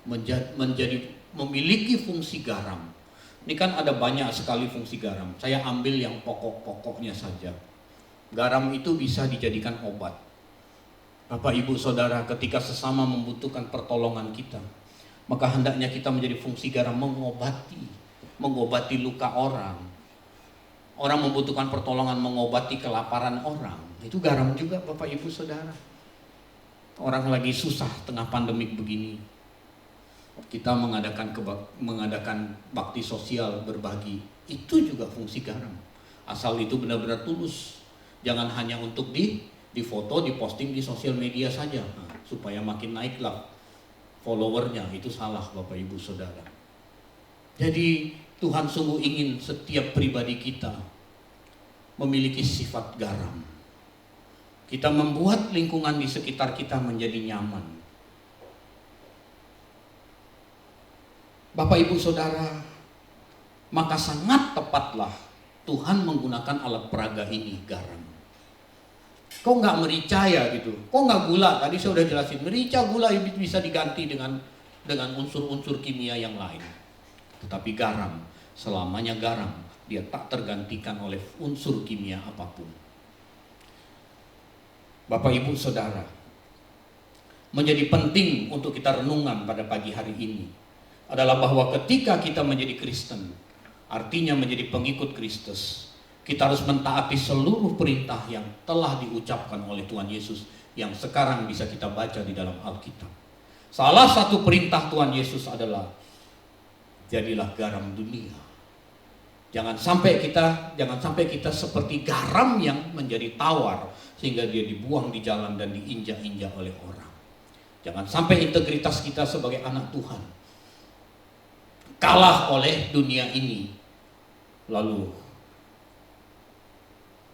menjadi memiliki fungsi garam. Ini kan ada banyak sekali fungsi garam. Saya ambil yang pokok-pokoknya saja. Garam itu bisa dijadikan obat. Bapak Ibu Saudara, ketika sesama membutuhkan pertolongan kita, maka hendaknya kita menjadi fungsi garam, mengobati luka orang. Orang membutuhkan pertolongan, mengobati kelaparan orang. Itu garam juga Bapak Ibu Saudara. Orang lagi susah tengah pandemik begini, kita mengadakan bakti sosial, berbagi. Itu juga fungsi garam. Asal itu benar-benar tulus. Jangan hanya untuk difoto, diposting di sosial media saja, supaya makin naiklah followernya. Itu salah Bapak Ibu Saudara. Jadi Tuhan sungguh ingin setiap pribadi kita memiliki sifat garam. Kita membuat lingkungan di sekitar kita menjadi nyaman. Bapak Ibu Saudara, maka sangat tepatlah Tuhan menggunakan alat peraga ini, garam. Kok nggak merica ya gitu? Kok nggak gula? Tadi saya sudah jelasin, merica, gula bisa diganti dengan unsur-unsur kimia yang lain. Tetapi garam, selamanya garam, dia tak tergantikan oleh unsur kimia apapun. Bapak Ibu Saudara, menjadi penting untuk kita renungan pada pagi hari ini adalah bahwa ketika kita menjadi Kristen, artinya menjadi pengikut Kristus, kita harus mentaati seluruh perintah yang telah diucapkan oleh Tuhan Yesus yang sekarang bisa kita baca di dalam Alkitab. Salah satu perintah Tuhan Yesus adalah jadilah garam dunia. Jangan sampai kita seperti garam yang menjadi tawar sehingga dia dibuang di jalan dan diinjak-injak oleh orang. Jangan sampai integritas kita sebagai anak Tuhan kalah oleh dunia ini, lalu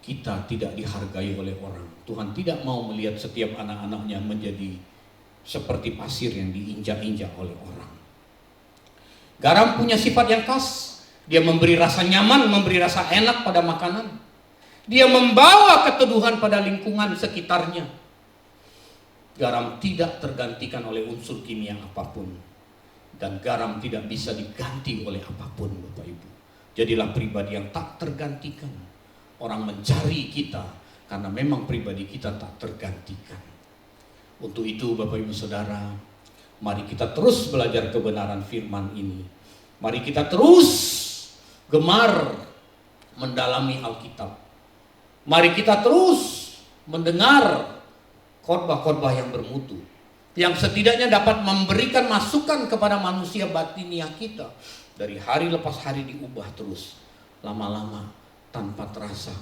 kita tidak dihargai oleh orang. Tuhan tidak mau melihat setiap anak-anaknya menjadi seperti pasir yang diinjak-injak oleh orang. Garam punya sifat yang khas. Dia memberi rasa nyaman, memberi rasa enak pada makanan. Dia membawa keteduhan pada lingkungan sekitarnya. Garam tidak tergantikan oleh unsur kimia apapun. Dan garam tidak bisa diganti oleh apapun, Bapak Ibu. Jadilah pribadi yang tak tergantikan. Orang mencari kita karena memang pribadi kita tak tergantikan. Untuk itu Bapak Ibu Saudara, mari kita terus belajar kebenaran firman ini. Mari kita terus gemar mendalami Alkitab. Mari kita terus mendengar khotbah-khotbah yang bermutu, yang setidaknya dapat memberikan masukan kepada manusia batiniah kita. Dari hari lepas hari diubah terus. Lama-lama tanpa terasa,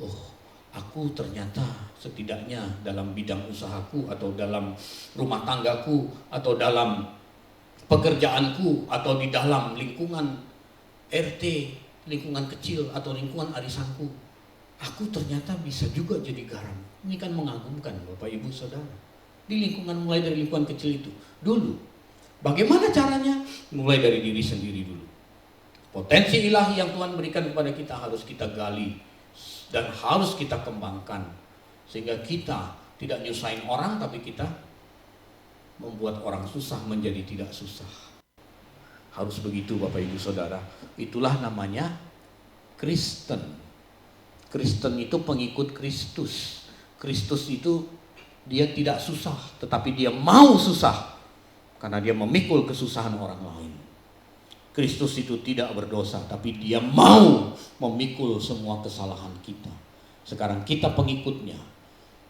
oh aku ternyata setidaknya dalam bidang usahaku atau dalam rumah tanggaku atau dalam pekerjaanku atau di dalam lingkungan RT, lingkungan kecil atau lingkungan arisanku, aku ternyata bisa juga jadi garam. Ini kan mengagumkan Bapak Ibu Saudara. Di lingkungan, mulai dari lingkungan kecil itu. Dulu, bagaimana caranya? Mulai dari diri sendiri dulu. Potensi ilahi yang Tuhan berikan kepada kita harus kita gali dan harus kita kembangkan. Sehingga kita tidak nyusahin orang, tapi kita membuat orang susah menjadi tidak susah. Harus begitu Bapak Ibu Saudara. Itulah namanya Kristen. Kristen itu pengikut Kristus. Kristus itu dia tidak susah, tetapi dia mau susah karena dia memikul kesusahan orang lain. Kristus itu tidak berdosa, tapi dia mau memikul semua kesalahan kita. Sekarang kita pengikutnya.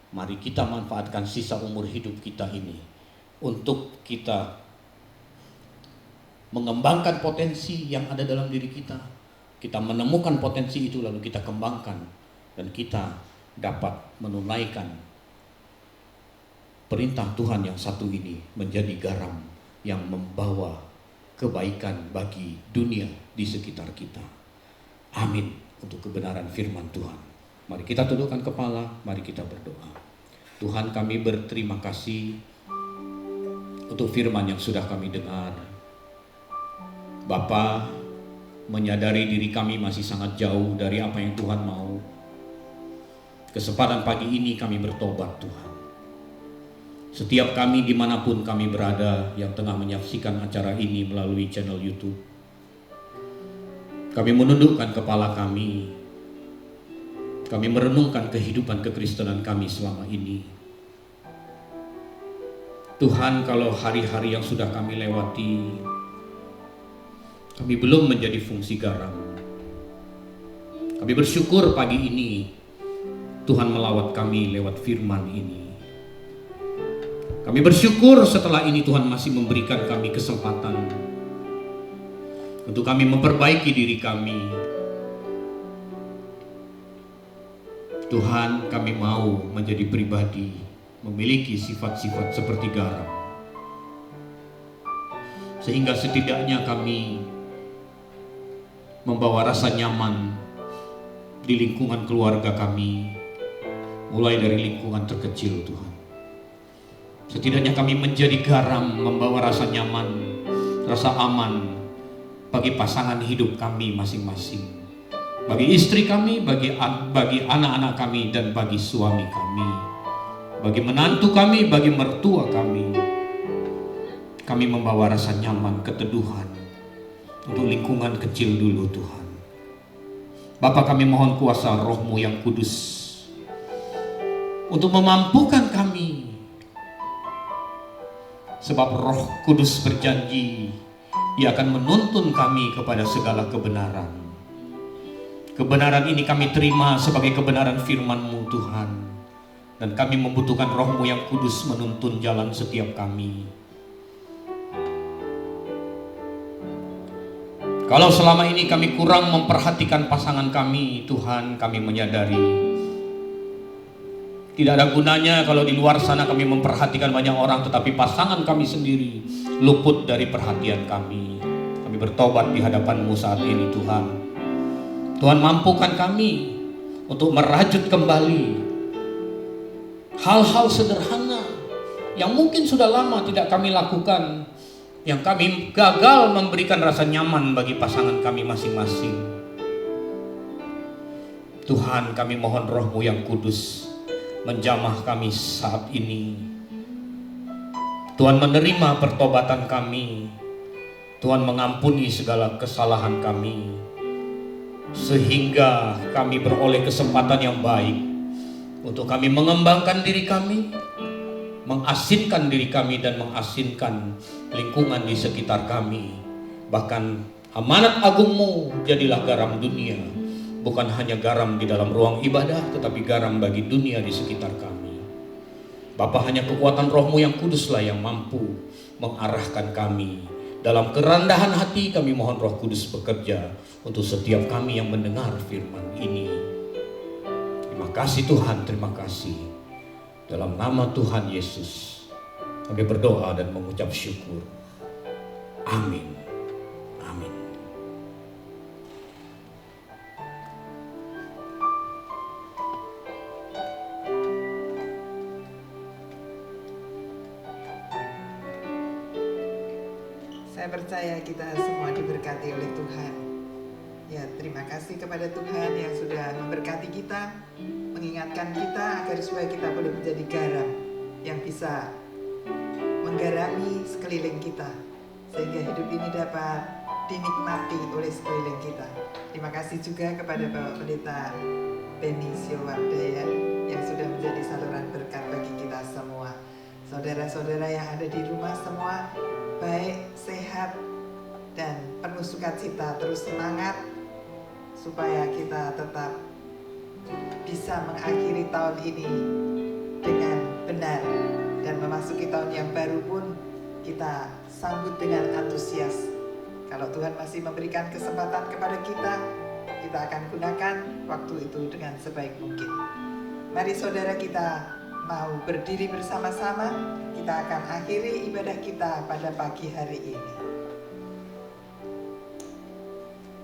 Mari kita manfaatkan sisa umur hidup kita ini untuk kita mengembangkan potensi yang ada dalam diri kita. Kita menemukan potensi itu lalu kita kembangkan dan kita dapat menunaikan perintah Tuhan yang satu ini, menjadi garam yang membawa kebaikan bagi dunia di sekitar kita. Amin untuk kebenaran firman Tuhan. Mari kita tundukkan kepala, mari kita berdoa. Tuhan, kami berterima kasih untuk firman yang sudah kami dengar. Bapa, menyadari diri kami masih sangat jauh dari apa yang Tuhan mau. Kesempatan pagi ini kami bertobat Tuhan. Setiap kami dimanapun kami berada yang tengah menyaksikan acara ini melalui channel YouTube, kami menundukkan kepala kami merenungkan kehidupan kekristenan kami selama ini. Tuhan, kalau hari-hari yang sudah kami lewati, kami belum menjadi fungsi garam. Kami bersyukur pagi ini Tuhan melawat kami lewat firman ini. Kami bersyukur setelah ini Tuhan masih memberikan kami kesempatan untuk kami memperbaiki diri kami. Tuhan, kami mau menjadi pribadi memiliki sifat-sifat seperti garam, sehingga setidaknya kami membawa rasa nyaman di lingkungan keluarga kami, mulai dari lingkungan terkecil Tuhan. Setidaknya kami menjadi garam, membawa rasa nyaman, rasa aman bagi pasangan hidup kami masing-masing, bagi istri kami, bagi anak-anak kami, dan bagi suami kami, bagi menantu kami, bagi mertua kami. Kami membawa rasa nyaman, keteduhan untuk lingkungan kecil dulu Tuhan. Bapa, kami mohon kuasa Roh-Mu yang kudus untuk memampukan kami. Sebab Roh Kudus berjanji Dia akan menuntun kami kepada segala kebenaran. Kebenaran ini kami terima sebagai kebenaran firman-Mu Tuhan. Dan kami membutuhkan Roh-Mu yang kudus menuntun jalan setiap kami. Kalau selama ini kami kurang memperhatikan pasangan kami, Tuhan, kami menyadari tidak ada gunanya kalau di luar sana kami memperhatikan banyak orang, tetapi pasangan kami sendiri luput dari perhatian kami. Kami bertobat di hadapan-Mu saat ini Tuhan. Tuhan, mampukan kami untuk merajut kembali hal-hal sederhana yang mungkin sudah lama tidak kami lakukan, yang kami gagal memberikan rasa nyaman bagi pasangan kami masing-masing. Tuhan, kami mohon Roh-Mu yang kudus menjamah kami saat ini. Tuhan, menerima pertobatan kami. Tuhan, mengampuni segala kesalahan kami, sehingga kami beroleh kesempatan yang baik untuk kami mengembangkan diri kami, mengasinkan diri kami, dan mengasinkan lingkungan di sekitar kami. Bahkan amanat agung-Mu, jadilah garam dunia. Bukan hanya garam di dalam ruang ibadah, tetapi garam bagi dunia di sekitar kami. Bapa, hanya kekuatan Roh-Mu yang kuduslah yang mampu mengarahkan kami. Dalam kerendahan hati kami mohon Roh Kudus bekerja untuk setiap kami yang mendengar firman ini. Terima kasih Tuhan, terima kasih. Dalam nama Tuhan Yesus kami berdoa dan mengucap syukur. Amin. Amin. Saya percaya kita semua diberkati oleh Tuhan. Ya, terima kasih kepada Tuhan yang sudah memberkati kita, mengingatkan kita agar supaya kita boleh menjadi garam yang bisa menggarami sekeliling kita, sehingga hidup ini dapat dinikmati oleh sekeliling kita. Terima kasih juga kepada Bapak Pendeta Beni Siowardaya yang sudah menjadi saluran berkat bagi kita semua. Saudara-saudara yang ada di rumah semua, baik, sehat, dan penuh sukacita, terus semangat supaya kita tetap bisa mengakhiri tahun ini dengan benar dan memasuki tahun yang baru pun kita sambut dengan antusias. Kalau Tuhan masih memberikan kesempatan kepada kita, kita akan gunakan waktu itu dengan sebaik mungkin. Mari saudara, kita mau berdiri bersama-sama. Kita akan akhiri ibadah kita pada pagi hari ini.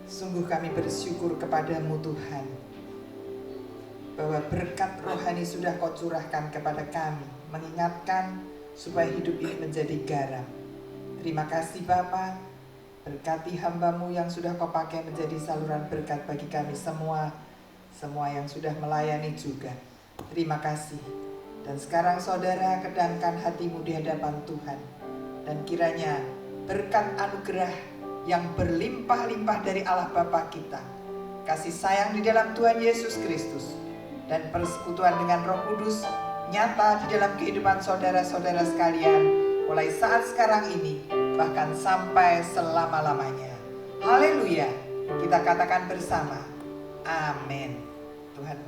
Sungguh kami bersyukur kepadamu Tuhan, bahwa berkat rohani sudah kau curahkan kepada kami, mengingatkan supaya hidup ini menjadi garam. Terima kasih Bapa, berkati hamba-Mu yang sudah kau pakai menjadi saluran berkat bagi kami semua yang sudah melayani juga. Terima kasih. Dan sekarang saudara, kedangkan hatimu di hadapan Tuhan, dan kiranya berkat anugerah yang berlimpah-limpah dari Allah Bapa kita, kasih sayang di dalam Tuhan Yesus Kristus, dan persekutuan dengan Roh Kudus nyata di dalam kehidupan saudara-saudara sekalian, mulai saat sekarang ini bahkan sampai selama-lamanya. Haleluya. Kita katakan bersama, amin. Tuhan